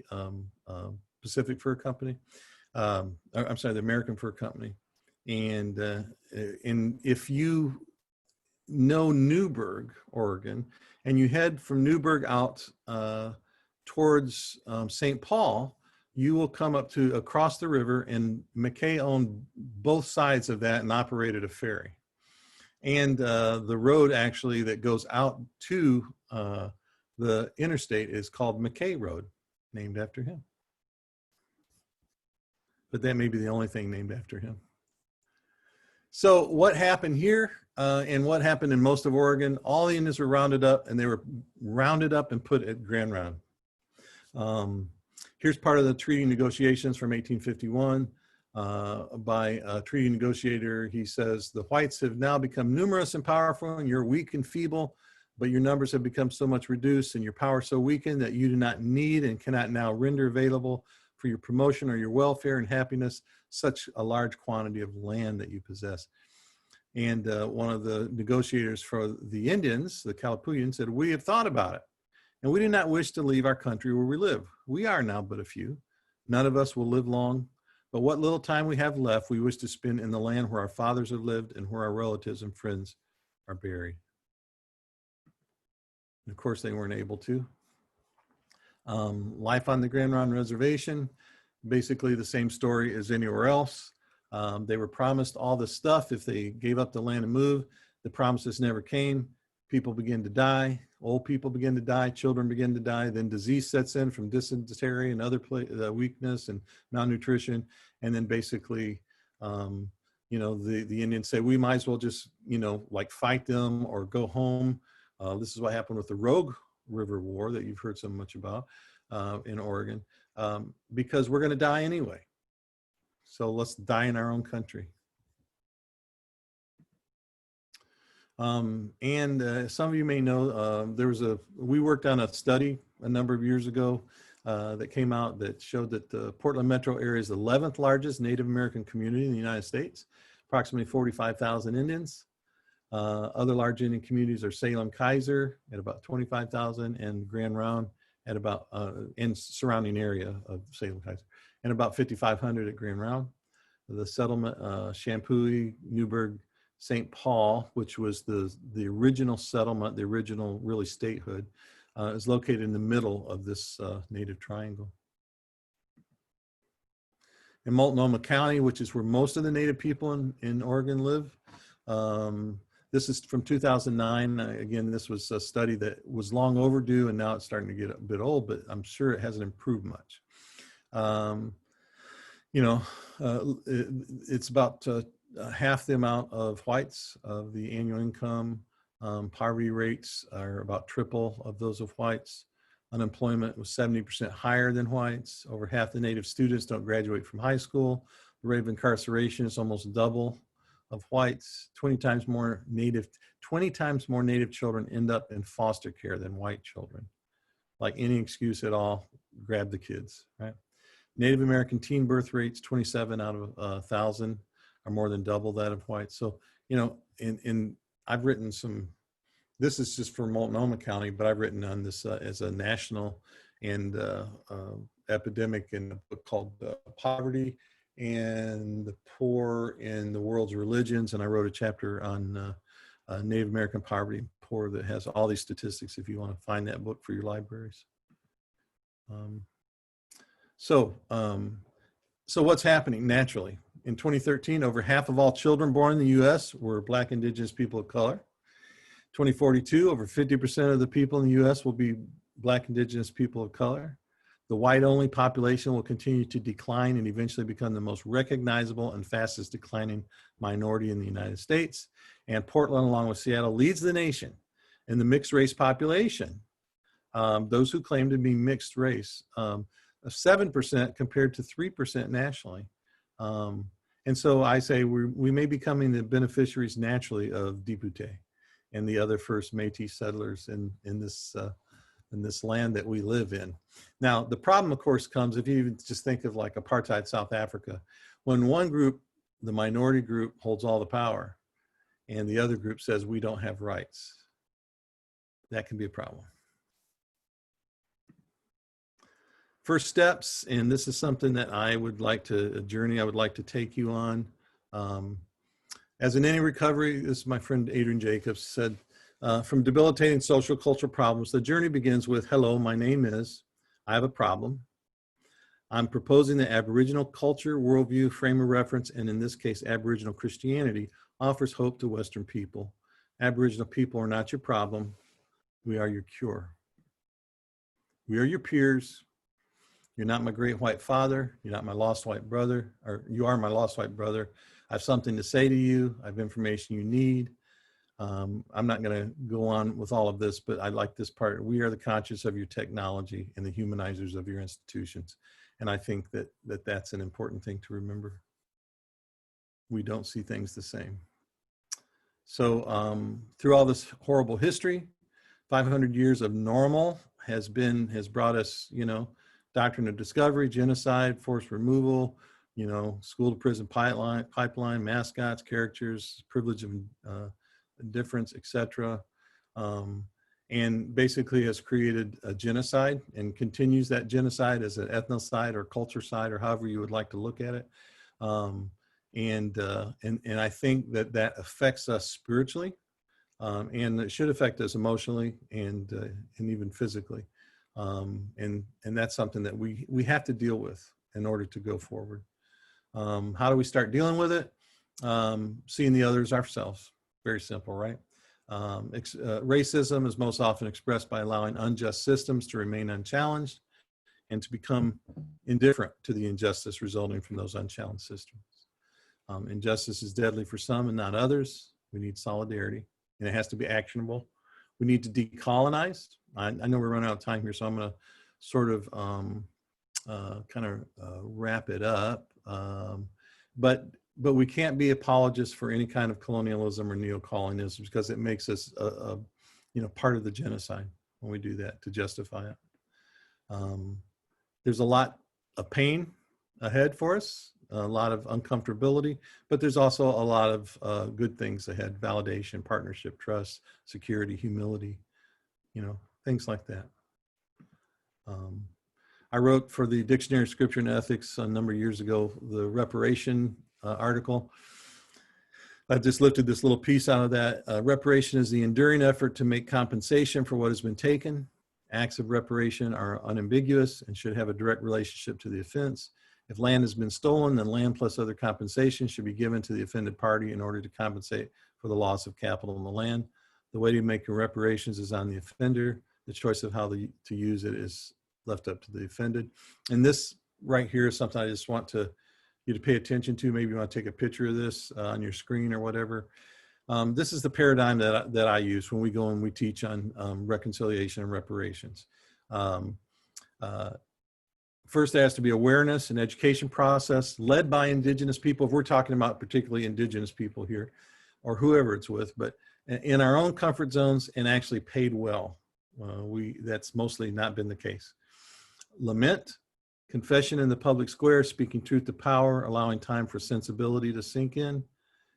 Pacific Fur Company. I'm sorry, the American Fur Company. And if you know Newberg, Oregon, and you head from Newberg out towards St. Paul, you will come up to across the river, and Mackay owned both sides of that and operated a ferry. And the road actually that goes out to the interstate is called Mackay Road, named after him. But that may be the only thing named after him. So what happened here and what happened in most of Oregon, all the Indians were rounded up, and they were rounded up and put at Grand Ronde. Here's part of the treaty negotiations from 1851. By a treaty negotiator, he says, "The whites have now become numerous and powerful, and you're weak and feeble, but your numbers have become so much reduced and your power so weakened that you do not need and cannot now render available for your promotion or your welfare and happiness such a large quantity of land that you possess." And one of the negotiators for the Indians, the Kalapuyans, said, "We have thought about it, and we do not wish to leave our country where we live. We are now but a few. None of us will live long. But what little time we have left, we wish to spend in the land where our fathers have lived and where our relatives and friends are buried." And of course, they weren't able to. Life on the Grand Ronde Reservation, basically the same story as anywhere else. They were promised all this stuff if they gave up the land and moved. The promises never came. People begin to die. Old people begin to die. Children begin to die. Then disease sets in from dysentery and other weakness and malnutrition. And then basically, the Indians say, we might as well just, like fight them or go home. This is what happened with the Rogue River War that you've heard so much about in Oregon, because we're going to die anyway. So let's die in our own country. Some of you may know, we worked on a study a number of years ago that came out that showed that the Portland metro area is the 11th largest Native American community in the United States, approximately 45,000 Indians. Other large Indian communities are Salem Kaiser at about 25,000 and Grand Ronde at about, and surrounding area of Salem Kaiser, and about 5,500 at Grand Ronde. The settlement, Champoeg, Newberg, St. Paul, which was the original settlement, the original really statehood, is located in the middle of this native triangle. In Multnomah County, which is where most of the native people in Oregon live, this is from 2009. Again, this was a study that was long overdue, and now it's starting to get a bit old, but I'm sure it hasn't improved much. It's about half the amount of whites of the annual income. Poverty rates are about triple of those of whites. Unemployment was 70% higher than whites. Over half the native students don't graduate from high school. The rate of incarceration is almost double of whites, 20 times more native children end up in foster care than white children. Like any excuse at all, grab the kids, right? Native American teen birth rates, 27 out of 1,000 are more than double that of whites. So, you know, I've written some, this is just for Multnomah County, but I've written on this as a national and epidemic in a book called Poverty and the Poor in the World's Religions. And I wrote a chapter on Native American poverty and poor that has all these statistics if you want to find that book for your libraries. So what's happening naturally? In 2013, over half of all children born in the US were Black, Indigenous people of color. 2042, over 50% of the people in the US will be Black, Indigenous people of color. The white-only population will continue to decline and eventually become the most recognizable and fastest declining minority in the United States. And Portland, along with Seattle, leads the nation in the mixed race population. Those who claim to be mixed race, 7% compared to 3% nationally. And so I say we may be becoming the beneficiaries naturally of Dipute and the other first Métis settlers in this land that we live in. Now, the problem, of course, comes if you even just think of like apartheid South Africa, when one group, the minority group, holds all the power and the other group says we don't have rights. That can be a problem. First steps, and this is something that I would like to, a journey I would like to take you on. As in any recovery, this is my friend Adrian Jacobs said, from debilitating social cultural problems, the journey begins with, hello, my name is, I have a problem. I'm proposing that Aboriginal culture, worldview, frame of reference, and in this case, Aboriginal Christianity, offers hope to Western people. Aboriginal people are not your problem. We are your cure. We are your peers. You're not my great white father. You're not my lost white brother, or you are my lost white brother. I have something to say to you. I have information you need. I'm not going to go on with all of this, but I like this part. We are the conscience of your technology and the humanizers of your institutions. And I think that that's an important thing to remember. We don't see things the same. So through all this horrible history, 500 years of normal has brought us, you know, Doctrine of Discovery, genocide, forced removal, you know, school to prison pipeline, mascots, characters, privilege of difference, etc. And basically has created a genocide and continues that genocide as an ethnocide or culture side or however you would like to look at it. And I think that affects us spiritually, and it should affect us emotionally and even physically. And that's something that we have to deal with in order to go forward. How do we start dealing with it? Seeing the others ourselves. Very simple, right? Racism is most often expressed by allowing unjust systems to remain unchallenged and to become indifferent to the injustice resulting from those unchallenged systems. Injustice is deadly for some and not others. We need solidarity, and it has to be actionable. We need to decolonize. I know we're running out of time here, so I'm going to sort of wrap it up. But we can't be apologists for any kind of colonialism or neocolonialism because it makes us, part of the genocide when we do that to justify it. There's a lot of pain ahead for us, a lot of uncomfortability, but there's also a lot of good things ahead: validation, partnership, trust, security, humility, things like that. I wrote for the Dictionary of Scripture and Ethics a number of years ago, the reparation article. I just lifted this little piece out of that. Reparation is the enduring effort to make compensation for what has been taken. Acts of reparation are unambiguous and should have a direct relationship to the offense. If land has been stolen, then land plus other compensation should be given to the offended party in order to compensate for the loss of capital in the land. The way to make reparations is on the offender. The choice of how to use it is left up to the offended. And this right here is something I just want you to pay attention to. Maybe you want to take a picture of this on your screen or whatever. This is the paradigm that I use when we go and we teach on reconciliation and reparations. First, there has to be awareness and education process led by Indigenous people. If we're talking about particularly Indigenous people here, or whoever it's with, but in our own comfort zones and actually paid well. That's mostly not been the case. Lament, confession in the public square, speaking truth to power, allowing time for sensibility to sink in,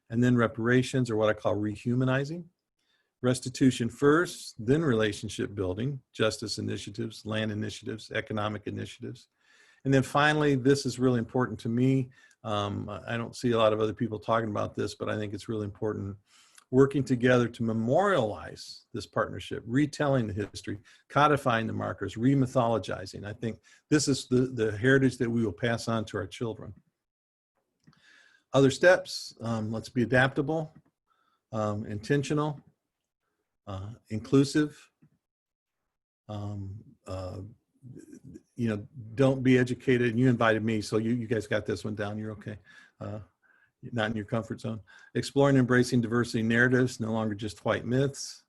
and then reparations, or what I call rehumanizing. Restitution first, then relationship building, justice initiatives, land initiatives, economic initiatives. And then finally, this is really important to me. I don't see a lot of other people talking about this, but I think it's really important. Working together to memorialize this partnership, retelling the history, codifying the markers, remythologizing. I think this is the heritage that we will pass on to our children. Other steps, let's be adaptable, intentional, inclusive, you know, don't be educated. And you invited me, so you guys got this one down. You're okay. Not in your comfort zone. Exploring and embracing diversity narratives, no longer just white myths.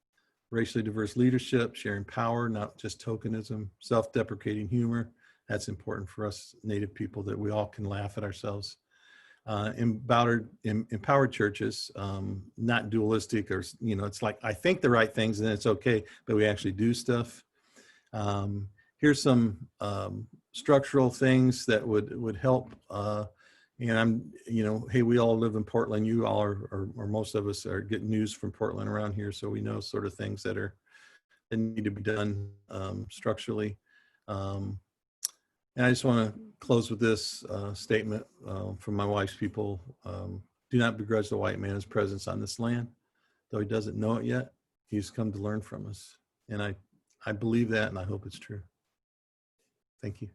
Racially diverse leadership, sharing power, not just tokenism. Self-deprecating humor. That's important for us Native people, that we all can laugh at ourselves. Empowered churches, not dualistic, or, you know, it's like, I think the right things and then it's okay, but we actually do stuff. Here's some structural things that would help. And I'm, you know, hey, we all live in Portland. You all are, or most of us are getting news from Portland around here. So we know sort of things that need to be done structurally. And I just want to close with this statement from my wife's people. Do not begrudge the white man's presence on this land. Though he doesn't know it yet, he's come to learn from us. And I believe that, and I hope it's true. Thank you.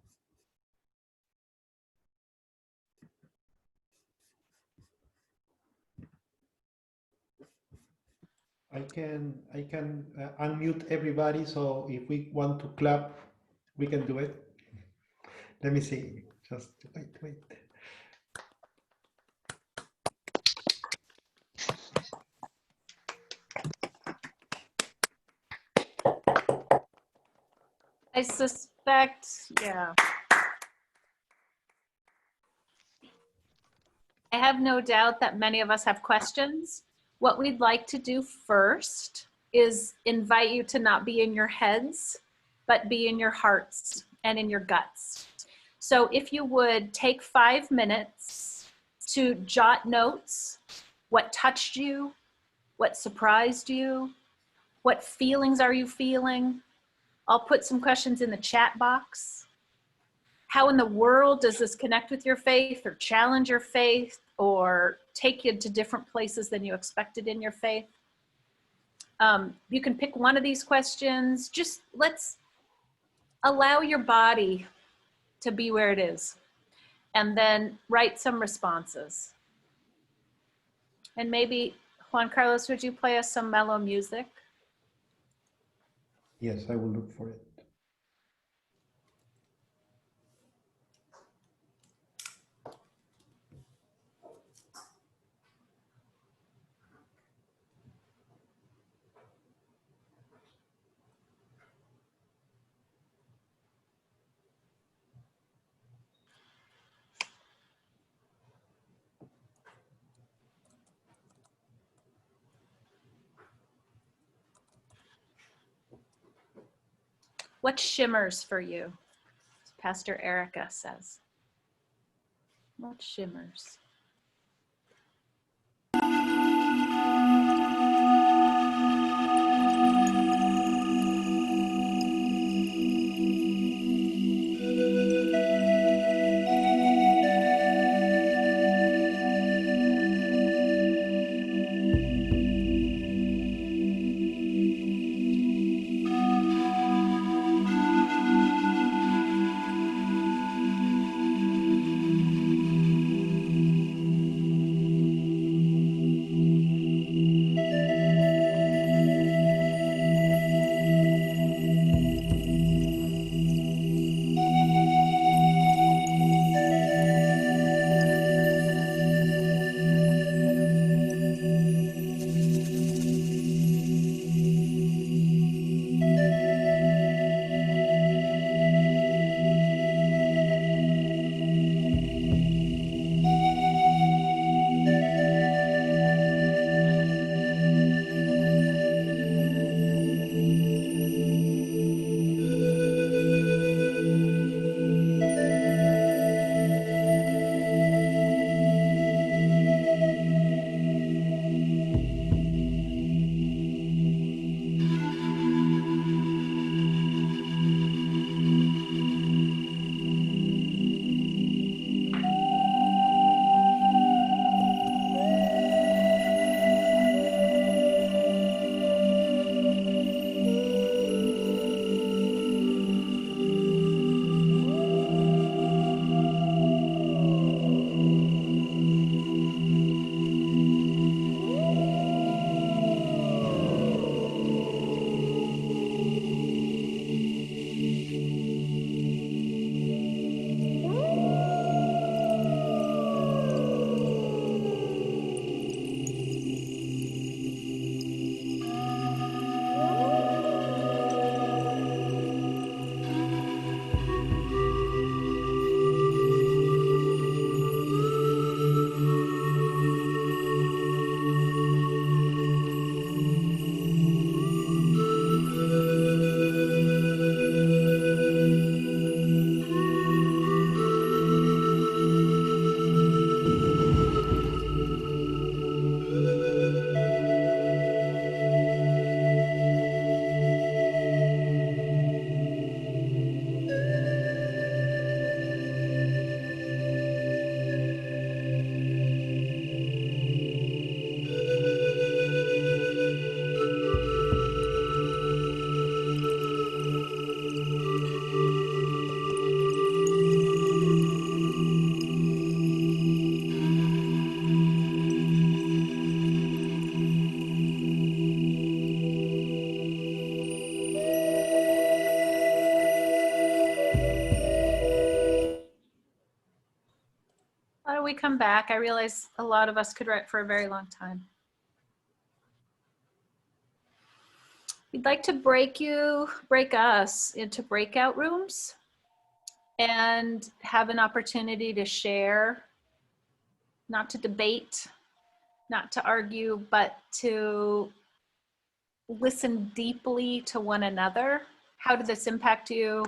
I can unmute everybody, so if we want to clap, we can do it. Let me see. Just wait. I suspect, yeah. I have no doubt that many of us have questions. What we'd like to do first is invite you to not be in your heads, but be in your hearts and in your guts. So if you would take 5 minutes to jot notes, what touched you, what surprised you, what feelings are you feeling? I'll put some questions in the chat box. How in the world does this connect with your faith or challenge your faith or take you to different places than you expected in your faith? You can pick one of these questions. Just let's allow your body to be where it is, and then write some responses. And maybe, Juan Carlos, would you play us some mellow music? Yes, I will look for it. What shimmers for you? Pastor Erica says. What shimmers? we come back, I realize a lot of us could write for a very long time. We'd like to break us into breakout rooms and have an opportunity to share, not to debate, not to argue, but to listen deeply to one another. How did this impact you?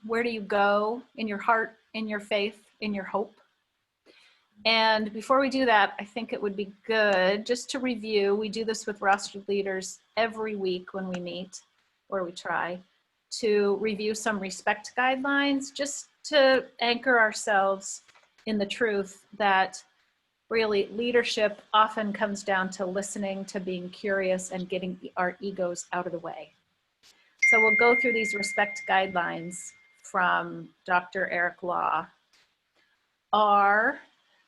Where do you go in your heart, in your faith, in your hope? And before we do that, I think it would be good just to review. We do this with rostered leaders every week when we meet, or we try to review some respect guidelines, just to anchor ourselves in the truth that really leadership often comes down to listening, to being curious, and getting our egos out of the way. So we'll go through these respect guidelines from Dr. Eric Law.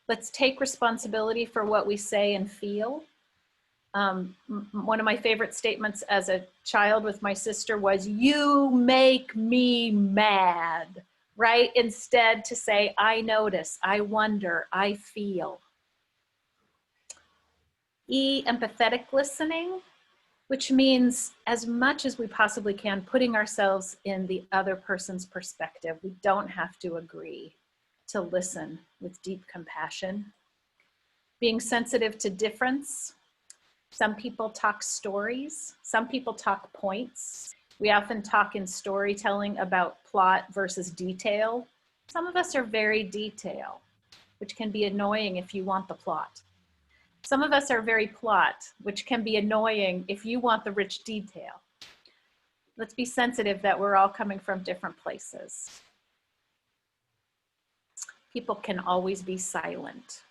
Let's take responsibility for what we say and feel. One of my favorite statements as a child with my sister was, "You make me mad," right? Instead to say, "I notice, I wonder, I feel." Empathetic listening, which means as much as we possibly can, putting ourselves in the other person's perspective. We don't have to agree, to listen with deep compassion. Being sensitive to difference. Some people talk stories, some people talk points. We often talk in storytelling about plot versus detail. Some of us are very detail, which can be annoying if you want the plot. Some of us are very plot, which can be annoying if you want the rich detail. Let's be sensitive that we're all coming from different places. People can always be silent.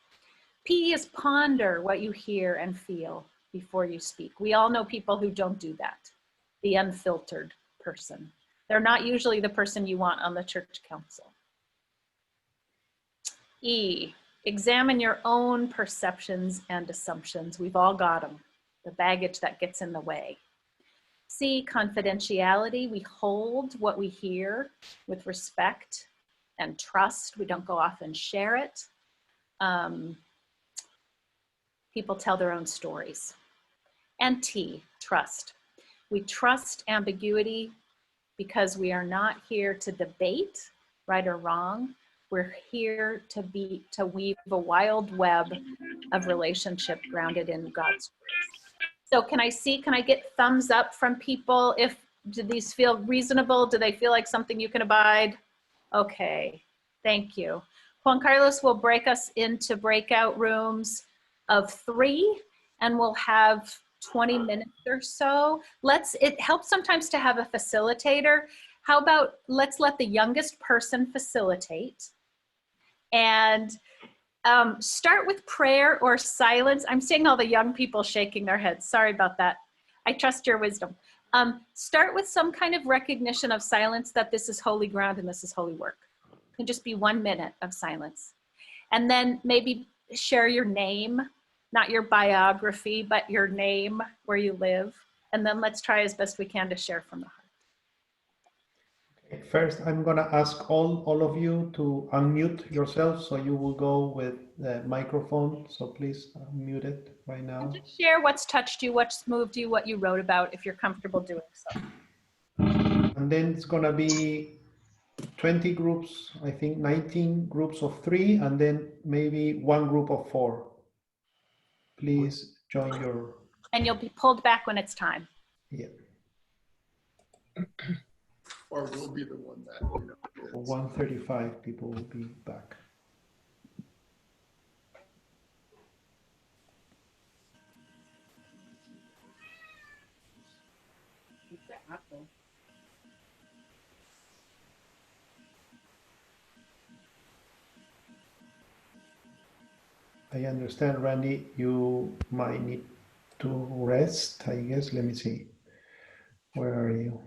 P is ponder what you hear and feel before you speak. We all know people who don't do that. The unfiltered person. They're not usually the person you want on the church council. E, examine your own perceptions and assumptions. We've all got them. The baggage that gets in the way. C, confidentiality. We hold what we hear with respect and trust. We don't go off and share it. People tell their own stories. And T, trust. We trust ambiguity because we are not here to debate right or wrong. We're here to weave a wild web of relationship grounded in God's grace. So can I get thumbs up from people? Do these feel reasonable? Do they feel like something you can abide? Okay, thank you. Juan Carlos will break us into breakout rooms of 3, and we'll have 20 minutes or so. It helps sometimes to have a facilitator. How about let's let the youngest person facilitate and start with prayer or silence. I'm seeing all the young people shaking their heads. Sorry about that. I trust your wisdom. Start with some kind of recognition of silence, that this is holy ground and this is holy work. It can just be 1 minute of silence. And then maybe share your name, not your biography, but your name, where you live. And then let's try as best we can to share from the heart. Okay, first, I'm gonna ask all of you to unmute yourselves, so you will go with the microphone. So please unmute it right now. And just share what's touched you, what's moved you, what you wrote about, if you're comfortable doing so. And then it's gonna be 20 groups, I think 19 groups of 3, and then maybe 1 group of 4. Please join your... And you'll be pulled back when it's time. Yeah. Or we'll be the one that, 135 people will be back. I understand, Randy, you might need to rest, I guess. Let me see. Where are you?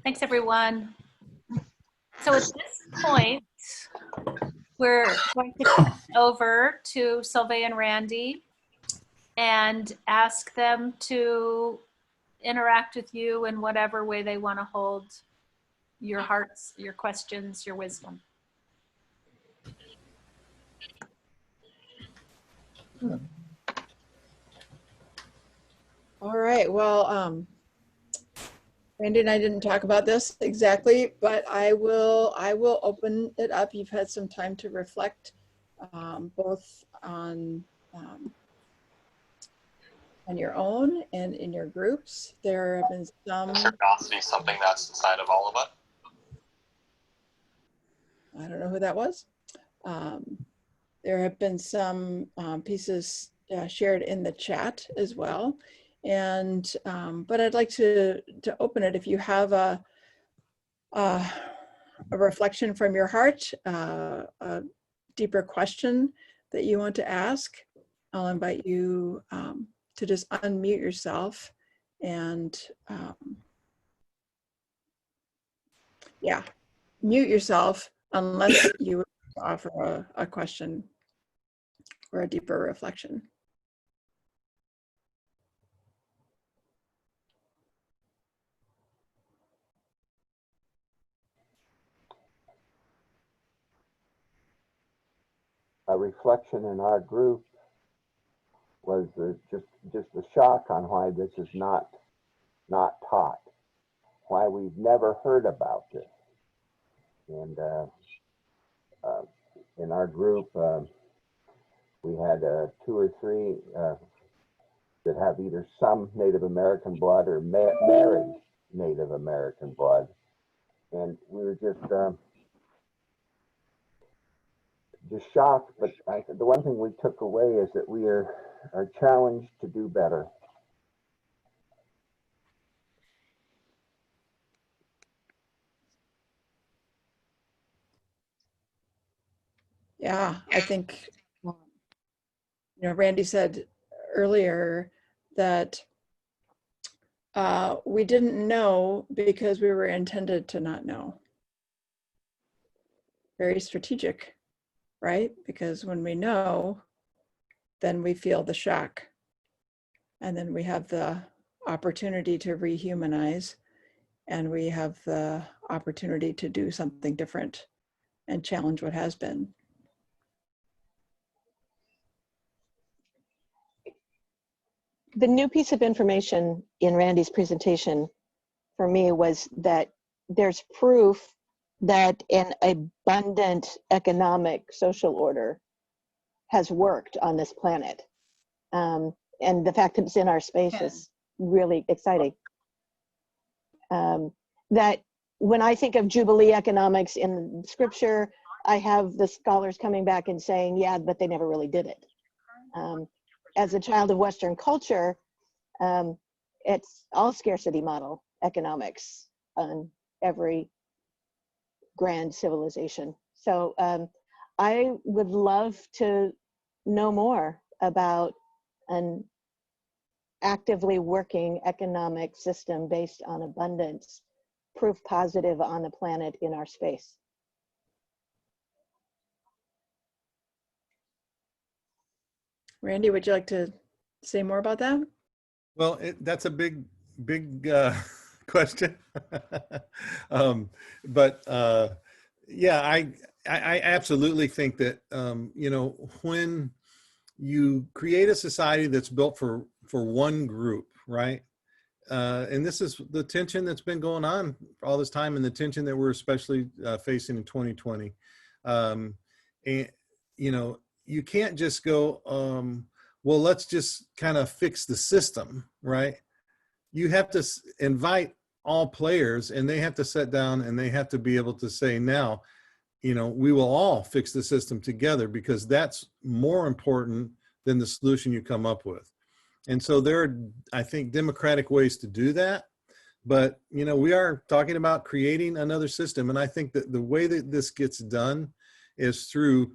Thanks, everyone. So at this point, we're going to turn over to Solveig and Randy and ask them to interact with you in whatever way they want to hold your hearts, your questions, your wisdom. All right, well, Randy and I didn't talk about this exactly, but I will open it up. You've had some time to reflect, both on your own and in your groups. There have been some. Curiosity, something that's inside of all of us. I don't know who that was. There have been some pieces shared in the chat as well. And, but I'd like to open it. If you have a reflection from your heart, a deeper question that you want to ask, I'll invite you to just unmute yourself and yeah, mute yourself unless you offer a question or a deeper reflection. A reflection in our group was just a shock on why this is not taught, why we've never heard about this. And in our group, we had 2 or 3 that have either some Native American blood or married Native American blood, and we were just shocked. But the one thing we took away is that we are challenged to do better. Yeah, I think, you know, Randy said earlier that we didn't know because we were intended to not know. Very strategic, right? Because when we know, then we feel the shock. And then we have the opportunity to rehumanize, and we have the opportunity to do something different and challenge what has been. The new piece of information in Randy's presentation for me was that there's proof that an abundant economic social order has worked on this planet. And the fact that it's in our space is really exciting. That when I think of Jubilee economics in scripture, I have the scholars coming back and saying, yeah, but they never really did it. As a child of Western culture, it's all scarcity model economics on every grand civilization. So I would love to know more about an actively working economic system based on abundance, proof positive on the planet in our space. Randy, would you like to say more about that? Well, that's a big question. Yeah, I absolutely think that, you know, when you create a society that's built for one group, right? And this is the tension that's been going on all this time, and the tension that we're especially facing in 2020. And, you know, you can't just go, well, let's just kind of fix the system, right? You have to invite all players, and they have to sit down and they have to be able to say, now, you know, we will all fix the system together, because that's more important than the solution you come up with. And so there are, I think, democratic ways to do that. But, you know, we are talking about creating another system. And I think that the way that this gets done is through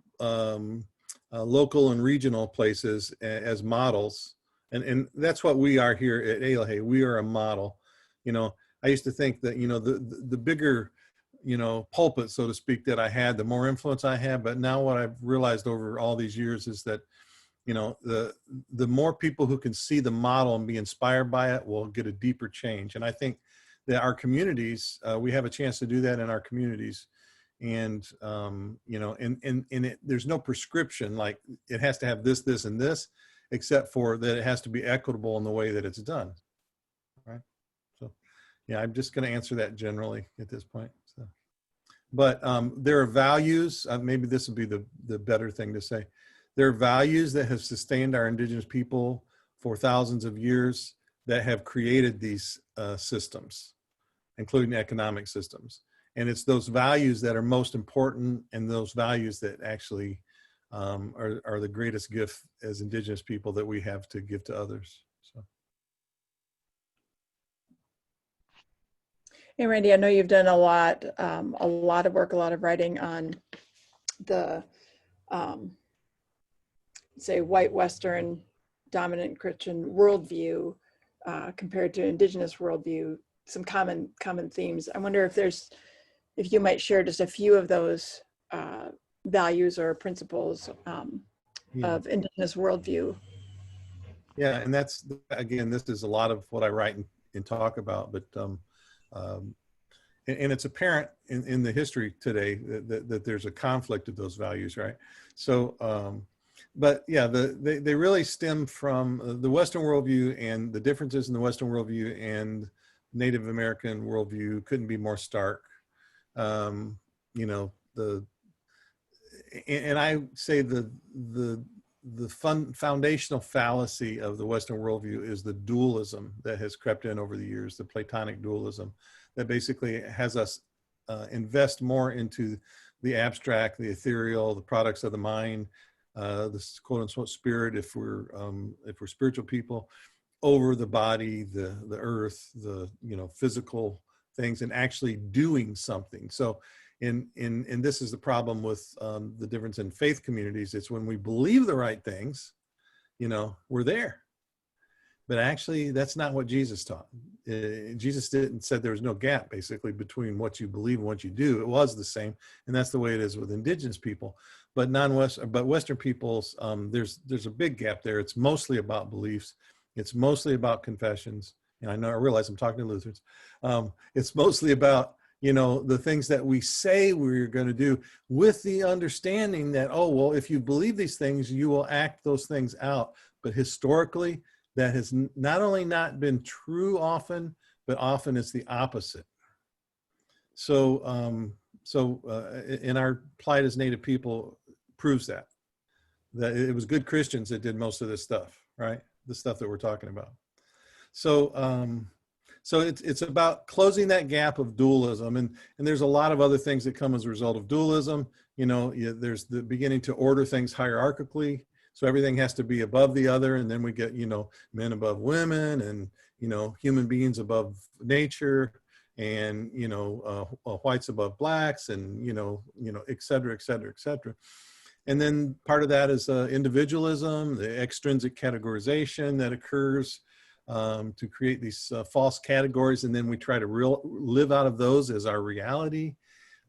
local and regional places as models. And that's what we are here at ALHA. We are a model. You know, I used to think that, you know, the bigger, you know, pulpit, so to speak, that I had, the more influence I had. But now what I've realized over all these years is that, you know, the more people who can see the model and be inspired by it will get a deeper change. And I think that our communities, we have a chance to do that in our communities. And, you know, there's no prescription, like it has to have this, this, and this, except for that it has to be equitable in the way that it's done. Right. So, yeah, I'm just going to answer that generally at this point. So, but there are values, maybe this would be the better thing to say. There are values that have sustained our indigenous people for thousands of years that have created these systems, including economic systems. And it's those values that are most important, and those values that actually are the greatest gift as indigenous people that we have to give to others. So. Hey, Randy, I know you've done a lot of work, a lot of writing on the, say, white Western dominant Christian worldview compared to indigenous worldview, some common themes. I wonder if you might share just a few of those values or principles of indigenous worldview. Yeah, and that's, again, this is a lot of what I write and talk about, but and it's apparent in the history today that there's a conflict of those values, right? So, but yeah, they really stem from the Western worldview, and the differences in the Western worldview and Native American worldview couldn't be more stark. You know, and I say the foundational fallacy of the Western worldview is the dualism that has crept in over the years, the Platonic dualism, that basically has us invest more into the abstract, the ethereal, the products of the mind, this quote unquote spirit, if we're spiritual people, over the body, the earth, the, you know, physical things, and actually doing something. So and this is the problem with the difference in faith communities. It's when we believe the right things, you know, we're there. But actually, that's not what Jesus taught. Jesus said there was no gap, basically, between what you believe and what you do. It was the same, and that's the way it is with indigenous people. But Western peoples, there's a big gap there. It's mostly about beliefs. It's mostly about confessions. And I realize I'm talking to Lutherans. It's mostly about, you know, the things that we say we're going to do, with the understanding that, oh, well, if you believe these things, you will act those things out. But historically, that has not only not been true often, but often it's the opposite. So, in our plight as Native people proves that it was good Christians that did most of this stuff, right? The stuff that we're talking about. So, so it's about closing that gap of dualism, and there's a lot of other things that come as a result of dualism. You know, there's the beginning to order things hierarchically. So everything has to be above the other, and then we get, you know, men above women, and, you know, human beings above nature, and, you know, whites above blacks, and, you know, et cetera, et cetera, et cetera. And then part of that is individualism, the extrinsic categorization that occurs to create these false categories, and then we try to live out of those as our reality.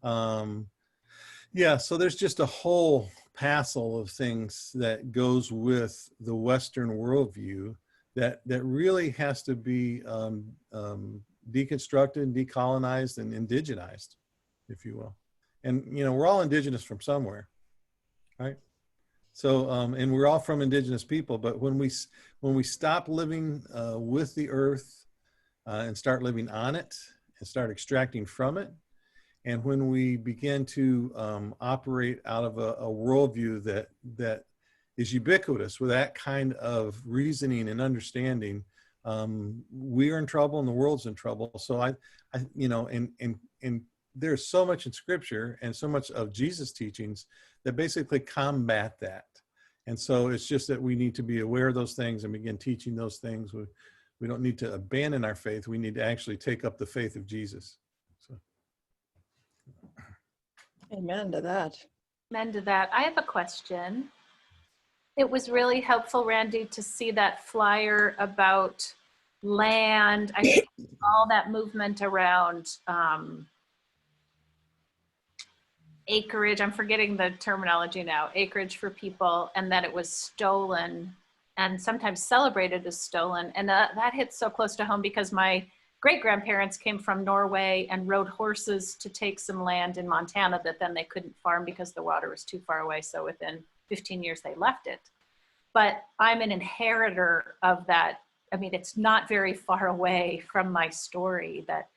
Yeah, so there's just a whole passel of things that goes with the Western worldview that really has to be deconstructed, decolonized, and indigenized, if you will. And, you know, we're all indigenous from somewhere, right? So, and we're all from indigenous people, but when we stop living with the earth and start living on it and start extracting from it, and when we begin to operate out of a worldview that is ubiquitous with that kind of reasoning and understanding, we are in trouble and the world's in trouble. So I you know, and there's so much in Scripture and so much of Jesus' teachings that basically combat that. And so it's just that we need to be aware of those things and begin teaching those things. We don't need to abandon our faith. We need to actually take up the faith of Jesus. So. Amen to that. Amen to that. I have a question. It was really helpful, Randy, to see that flyer about land. I think all that movement around acreage, I'm forgetting the terminology now, acreage for people, and that it was stolen and sometimes celebrated as stolen. And that hits so close to home because my great-grandparents came from Norway and rode horses to take some land in Montana that then they couldn't farm because the water was too far away. So within 15 years, they left it. But I'm an inheritor of that. I mean, it's not very far away from my story that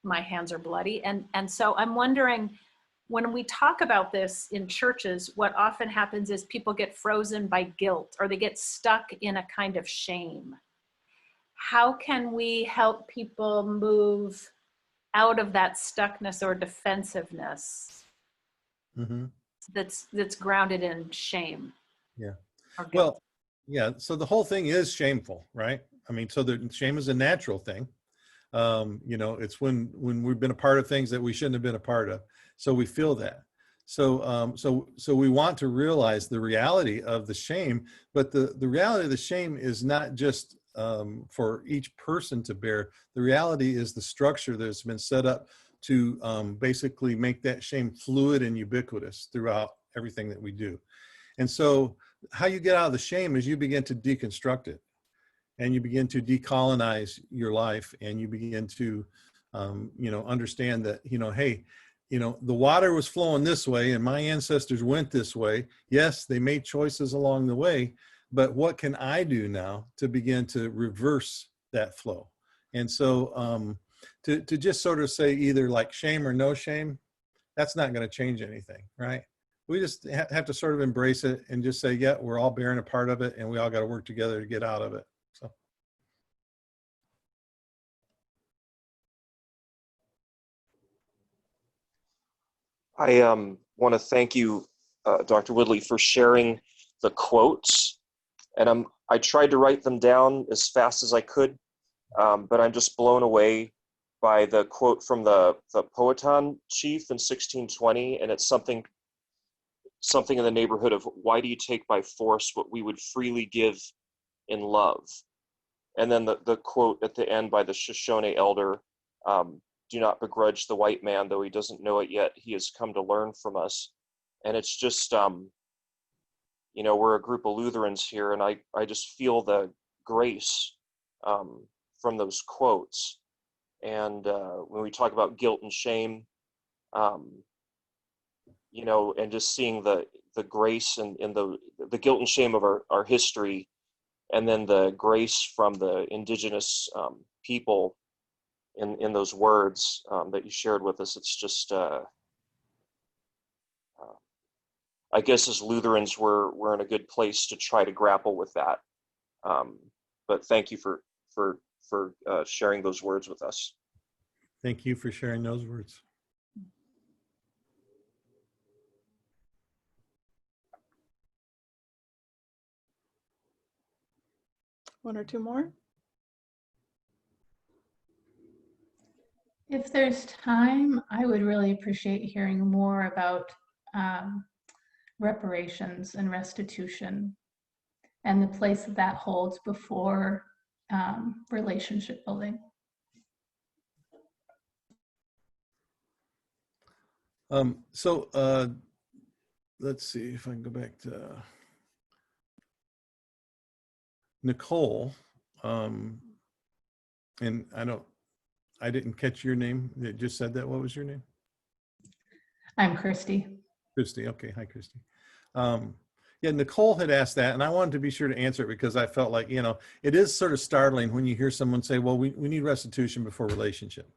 my hands are bloody. And so I'm wondering, when we talk about this in churches, what often happens is people get frozen by guilt or they get stuck in a kind of shame. How can we help people move out of that stuckness or defensiveness that's grounded in shame? Yeah. or guilt? Well, yeah. So the whole thing is shameful, right? I mean, so the shame is a natural thing. You know, it's when we've been a part of things that we shouldn't have been a part of. So we feel that. So so we want to realize the reality of the shame, but the reality of the shame is not just for each person to bear. The reality is the structure that's been set up to basically make that shame fluid and ubiquitous throughout everything that we do. And so how you get out of the shame is you begin to deconstruct it, and you begin to decolonize your life, and you begin to, you know, understand that, you know, hey, you know, the water was flowing this way and my ancestors went this way. Yes, they made choices along the way, but what can I do now to begin to reverse that flow? And so to just sort of say either like shame or no shame, that's not going to change anything, right? We just have to sort of embrace it and just say, yeah, we're all bearing a part of it and we all got to work together to get out of it. So. I want to thank you, Dr. Woodley, for sharing the quotes. And I tried to write them down as fast as I could, but I'm just blown away by the quote from the Powhatan chief in 1620, and it's something in the neighborhood of, why do you take by force what we would freely give in love? And then the quote at the end by the Shoshone elder, do not begrudge the white man, though he doesn't know it yet, he has come to learn from us. And it's just, you know, we're a group of Lutherans here, and I just feel the grace from those quotes. And when we talk about guilt and shame, you know, and just seeing the grace and the guilt and shame of our history, and then the grace from the Indigenous people in those words that you shared with us. It's just, I guess as Lutherans, we're in a good place to try to grapple with that. But thank you for sharing those words with us. Thank you for sharing those words. One or two more? If there's time, I would really appreciate hearing more about reparations and restitution and the place that holds before relationship building. So let's see if I can go back to Nicole. And I didn't catch your name. It just said that. What was your name? I'm Christy. Christy. Okay. Hi, Christy. Yeah, Nicole had asked that, and I wanted to be sure to answer it because I felt like, you know, it is sort of startling when you hear someone say, well, we need restitution before relationship.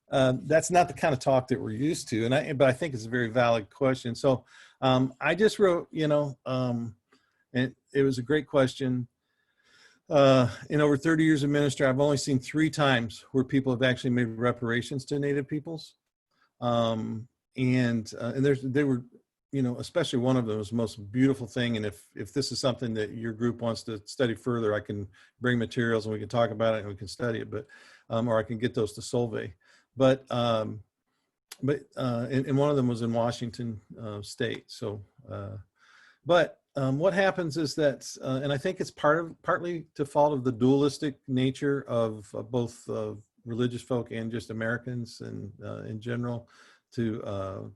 That's not the kind of talk that we're used to, but I think it's a very valid question. So I just wrote, you know, and it was a great question. In over 30 years of ministry, I've only seen 3 times where people have actually made reparations to Native peoples. And they were, you know, especially one of them was the most beautiful thing. And if this is something that your group wants to study further, I can bring materials and we can talk about it and we can study it, but, or I can get those to Solvay. But and one of them was in Washington State. So, but what happens is that, and I think it's partly to fault of the dualistic nature of both religious folk and just Americans and in general, to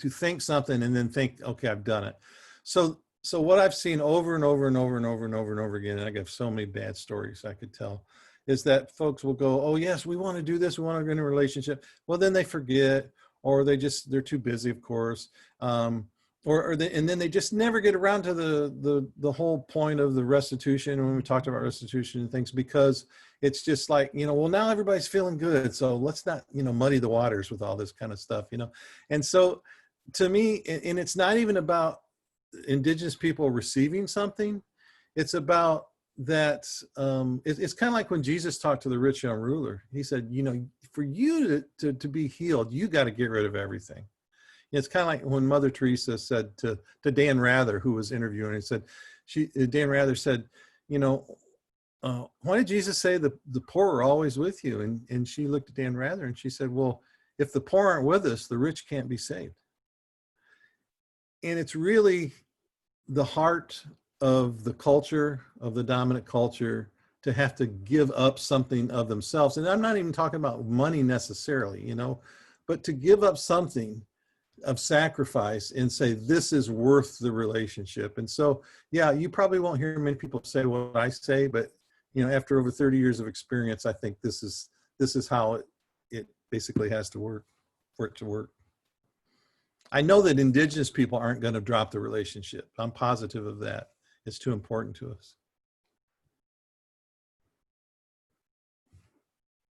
think something and then think, okay, I've done it. So what I've seen over and over and over and over and over and over again, and I have so many bad stories I could tell, is that folks will go, oh yes, we want to do this, we want to get in a relationship. Well, then they forget, or they're too busy, of course. And then they just never get around to the whole point of the restitution, when we talked about restitution and things, because it's just like, well, now everybody's feeling good, so let's not, muddy the waters with all this kind of stuff, And so to me, and it's not even about Indigenous people receiving something, it's about that, it's kind of like when Jesus talked to the rich young ruler. He said, for you to be healed, you got to get rid of everything. It's kind of like when Mother Teresa said to Dan Rather, who was interviewing, and said, Dan Rather said, why did Jesus say the poor are always with you? And she looked at Dan Rather and she said, well, if the poor aren't with us, the rich can't be saved. And it's really the heart of the culture, of the dominant culture, to have to give up something of themselves. And I'm not even talking about money necessarily, but to give up something of sacrifice and say, this is worth the relationship. And so, yeah, you probably won't hear many people say what I say, but after over 30 years of experience, I think this is how it basically has to work for it to work. I know that Indigenous people aren't going to drop the relationship. I'm positive of that. It's too important to us.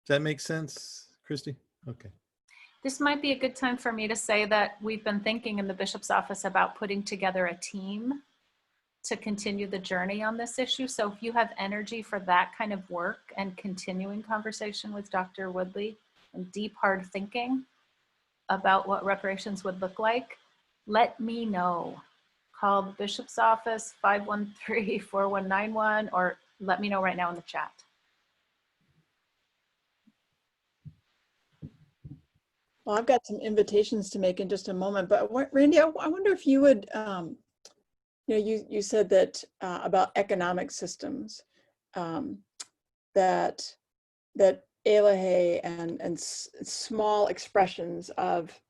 Does that make sense, Christy? Okay. This might be a good time for me to say that we've been thinking in the bishop's office about putting together a team to continue the journey on this issue. So if you have energy for that kind of work and continuing conversation with Dr. Woodley and deep, hard thinking about what reparations would look like, let me know. Call the bishop's office, 513-4191, or let me know right now in the chat. Well, I've got some invitations to make in just a moment, but Randy, I wonder if you would, you said that about economic systems, that Elahe and small expressions of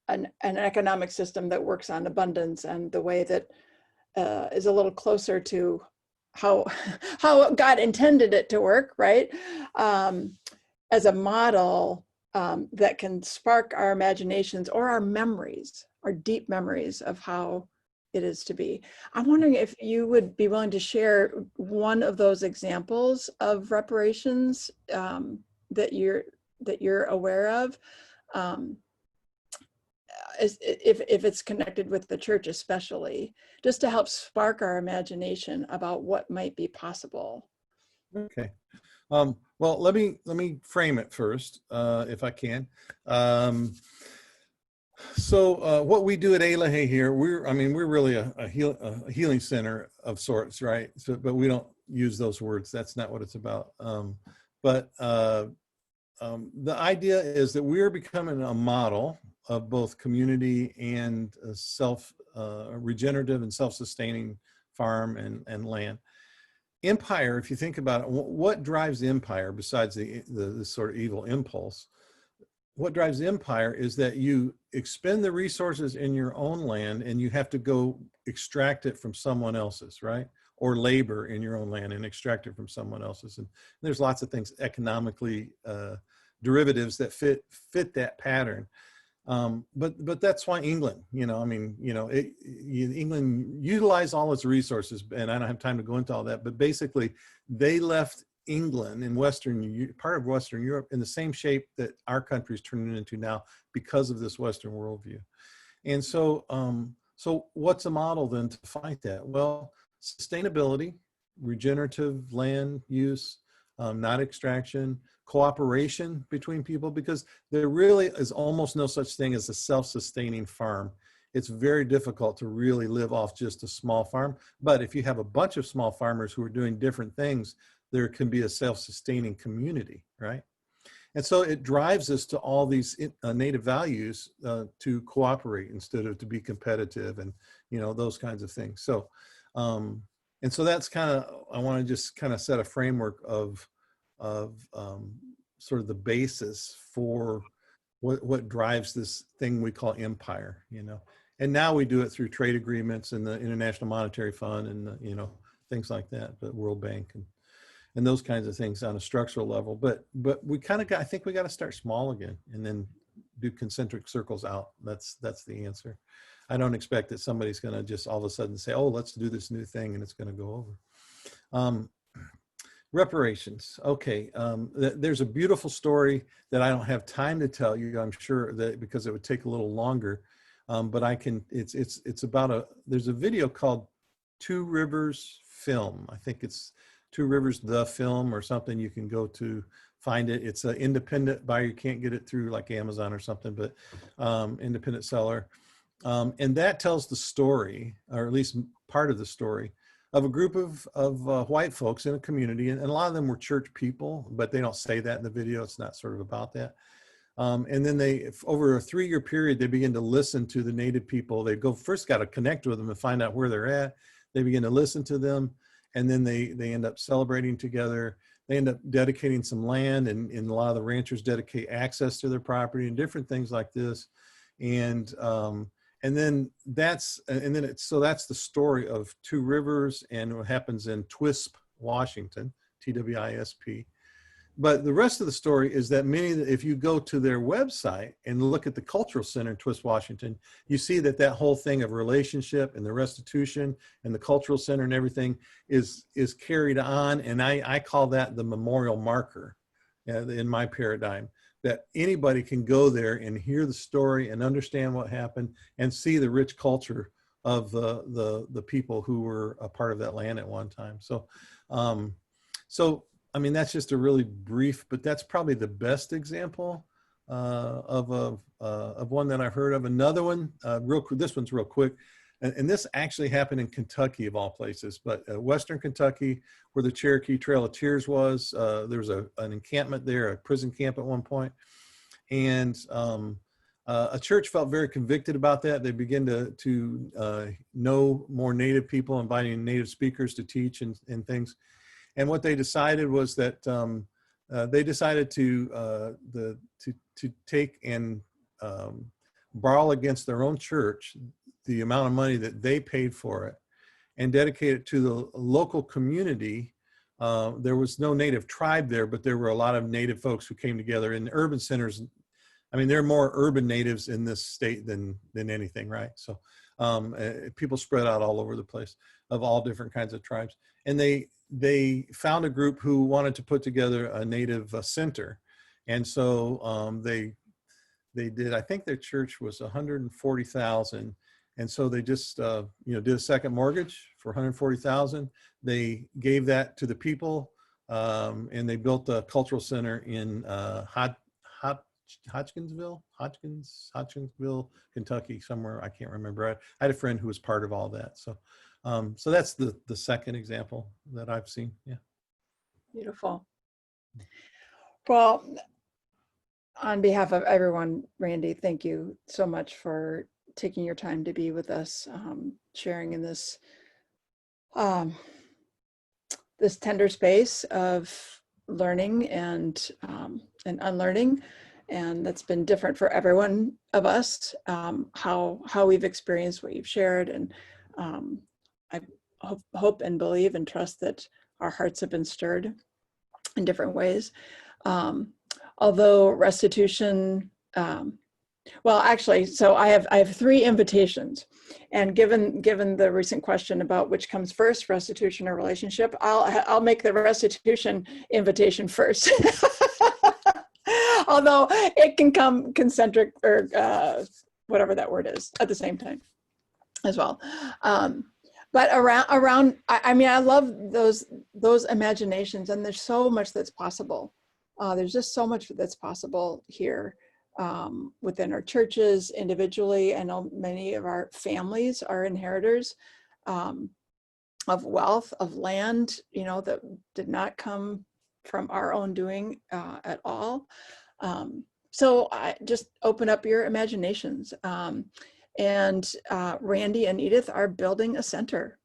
an economic system that works on abundance, and the way that is a little closer to how God intended it to work, right? As a model that can spark our imaginations or our memories, our deep memories of how it is to be. I'm wondering if you would be willing to share one of those examples of reparations that you're aware of, if it's connected with the church especially, just to help spark our imagination about what might be possible. Okay. Well, let me frame it first, if I can. So what we do at Elahe here, we're really a healing center of sorts, right? So, but we don't use those words. That's not what it's about. But the idea is that we're becoming a model of both community and regenerative and self-sustaining farm and land. Empire, if you think about it, what drives empire besides the sort of evil impulse? What drives empire is that you expend the resources in your own land and you have to go extract it from someone else's, right? Or labor in your own land and extract it from someone else's. And there's lots of things, economically derivatives that fit that pattern. But that's why England, England utilized all its resources, and I don't have time to go into all that, but basically they left England in part of Western Europe in the same shape that our country is turning into now because of this Western worldview. And so, so what's a model then to fight that? Well, sustainability, regenerative land use, not extraction, cooperation between people, because there really is almost no such thing as a self-sustaining farm. It's very difficult to really live off just a small farm. But if you have a bunch of small farmers who are doing different things, there can be a self-sustaining community, right? And so it drives us to all these native values to cooperate instead of to be competitive and, you know, those kinds of things. So, and so that's kind of, I want to just kind of set a framework of sort of the basis for what drives this thing we call empire, you know. And now we do it through trade agreements and the International Monetary Fund and, you know, things like that, the World Bank and those kinds of things on a structural level. But we kind of got, I think we got to start small again and then do concentric circles out. That's the answer. I don't expect that somebody's going to just all of a sudden say, oh, let's do this new thing and it's going to go over. Reparations. Okay. There's a beautiful story that I don't have time to tell you, I'm sure, that because it would take a little longer. But I can, it's about there's a video called Two Rivers Film. I think it's Two Rivers the Film or something. You can go to find it. It's an independent buyer. You can't get it through like Amazon or something, but independent seller. And that tells the story, or at least part of the story, of a group of white folks in a community. And a lot of them were church people, but they don't say that in the video. It's not sort of about that. And then they, over a 3-year period, they begin to listen to the native people. They first got to connect with them and find out where they're at. They begin to listen to them. And then they end up celebrating together. They end up dedicating some land, and a lot of the ranchers dedicate access to their property and different things like this. And then that's the story of Two Rivers and what happens in Twisp, Washington, TWISP. But the rest of the story is that if you go to their website and look at the Cultural Center in Twisp, Washington, you see that whole thing of relationship and the restitution and the Cultural Center and everything is carried on. And I call that the memorial marker in my paradigm, that anybody can go there and hear the story and understand what happened and see the rich culture of the people who were a part of that land at one time. So, I mean, that's just a really brief, but that's probably the best example of one that I've heard of. Another one, this one's real quick, and this actually happened in Kentucky of all places, but Western Kentucky, where the Cherokee Trail of Tears was, there was an encampment there, a prison camp at one point, and a church felt very convicted about that. They began to know more Native people, inviting Native speakers to teach and things. And what they decided was that they decided to take and borrow against their own church the amount of money that they paid for it and dedicate it to the local community. There was no Native tribe there, but there were a lot of Native folks who came together in urban centers. I mean, there are more urban Natives in this state than anything, right? So people spread out all over the place of all different kinds of tribes. And they found a group who wanted to put together a Native center. And so they did, I think their church was 140,000. And so they just, did a second mortgage for 140,000. They gave that to the people, and they built a cultural center in Hodgkinsville, Kentucky, somewhere. I can't remember. I had a friend who was part of all that. So that's the second example that I've seen. Yeah. Beautiful. Well, on behalf of everyone, Randy, thank you so much for taking your time to be with us, sharing in this this tender space of learning and unlearning. And that's been different for everyone of us, how we've experienced what you've shared. And I hope and believe and trust that our hearts have been stirred in different ways. Although restitution, well, actually, so I have 3 invitations, and given the recent question about which comes first, restitution or relationship, I'll make the restitution invitation first. Although it can come concentric or whatever that word is at the same time as well. But around, I mean, I love those imaginations, and there's so much that's possible. There's just so much that's possible here within our churches, individually. I know many of our families are inheritors of wealth, of land, that did not come from our own doing at all. So I just open up your imaginations. And Randy and Edith are building a center,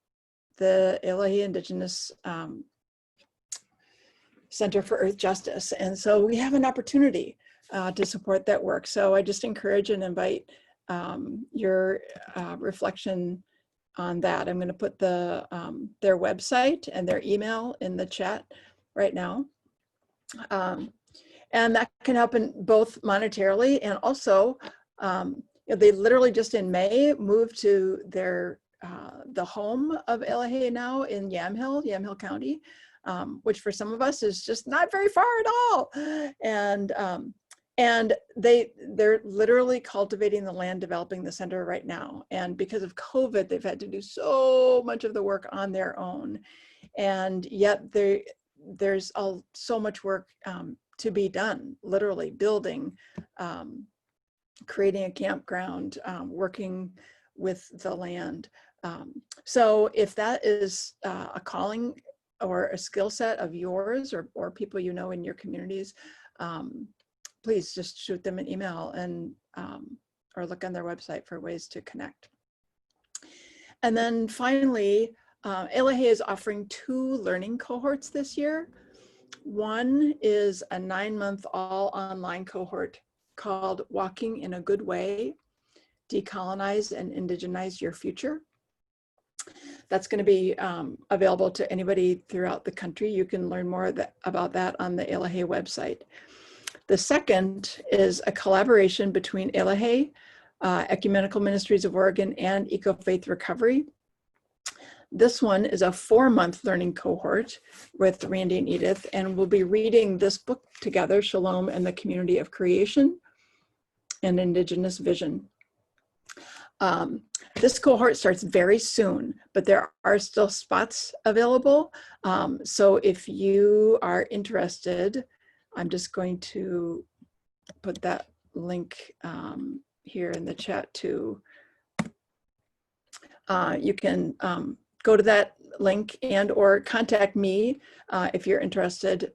the Elahi Indigenous Center for Earth Justice. And so we have an opportunity to support that work. So I just encourage and invite your reflection on that. I'm going to put their website and their email in the chat right now. And that can help in both monetarily and also, they literally just in May moved to their the home of Elahi now in Yamhill County, which for some of us is just not very far at all. And they're literally cultivating the land, developing the center right now. And because of COVID, they've had to do so much of the work on their own. And yet there's so much work to be done, literally building, creating a campground, working with the land. So if that is a calling or a skill set of yours or people you know in your communities, please just shoot them an email and or look on their website for ways to connect. And then finally, Elahi is offering 2 learning cohorts this year. One is a 9-month all online cohort called Walking in a Good Way, Decolonize and Indigenize Your Future. That's going to be available to anybody throughout the country. You can learn more about that on the Elahi website. The second is a collaboration between Elahi, Ecumenical Ministries of Oregon, and Eco-Faith Recovery. This one is a 4-month learning cohort with Randy and Edith, and we'll be reading this book together, Shalom and the Community of Creation, an Indigenous Vision. This cohort starts very soon, but there are still spots available. So if you are interested, I'm just going to put that link here in the chat too. You can go to that link and or contact me if you're interested.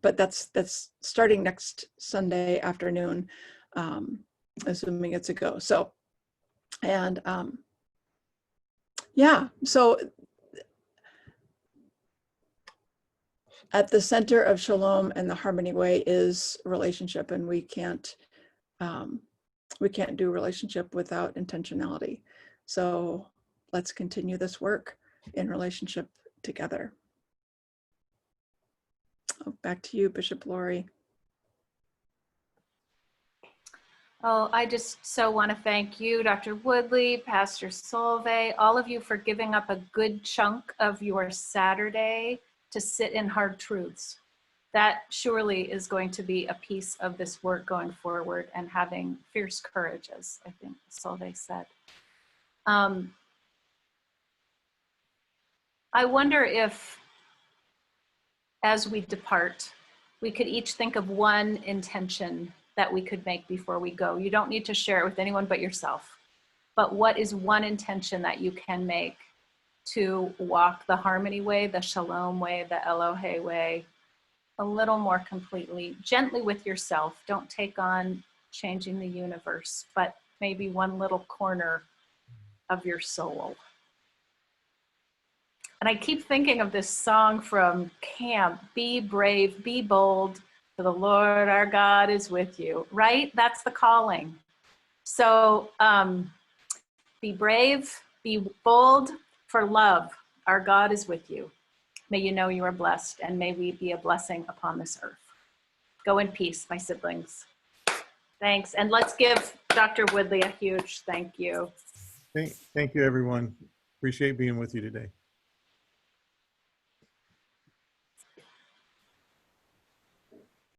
But that's starting next Sunday afternoon, assuming it's a go. So, and yeah, so at the center of Shalom and the Harmony Way is relationship, and we can't do relationship without intentionality. So let's continue this work in relationship together. Oh, back to you, Bishop Laurie. Oh, I just so want to thank you, Dr. Woodley, Pastor Solveig, all of you for giving up a good chunk of your Saturday to sit in hard truths. That surely is going to be a piece of this work going forward, and having fierce courage, as I think Solveig said. I wonder if, as we depart, we could each think of one intention that we could make before we go. You don't need to share it with anyone but yourself. But what is one intention that you can make to walk the Harmony Way, the Shalom Way, the Elohe Way, a little more completely, gently with yourself? Don't take on changing the universe, but maybe one little corner of your soul. And I keep thinking of this song from camp, be brave, be bold, for the Lord our God is with you, right? That's the calling. So be brave, be bold, for love, our God is with you. May you know you are blessed, and may we be a blessing upon this earth. Go in peace, my siblings. Thanks, and let's give Dr. Woodley a huge thank you. Thank you, everyone. Appreciate being with you today.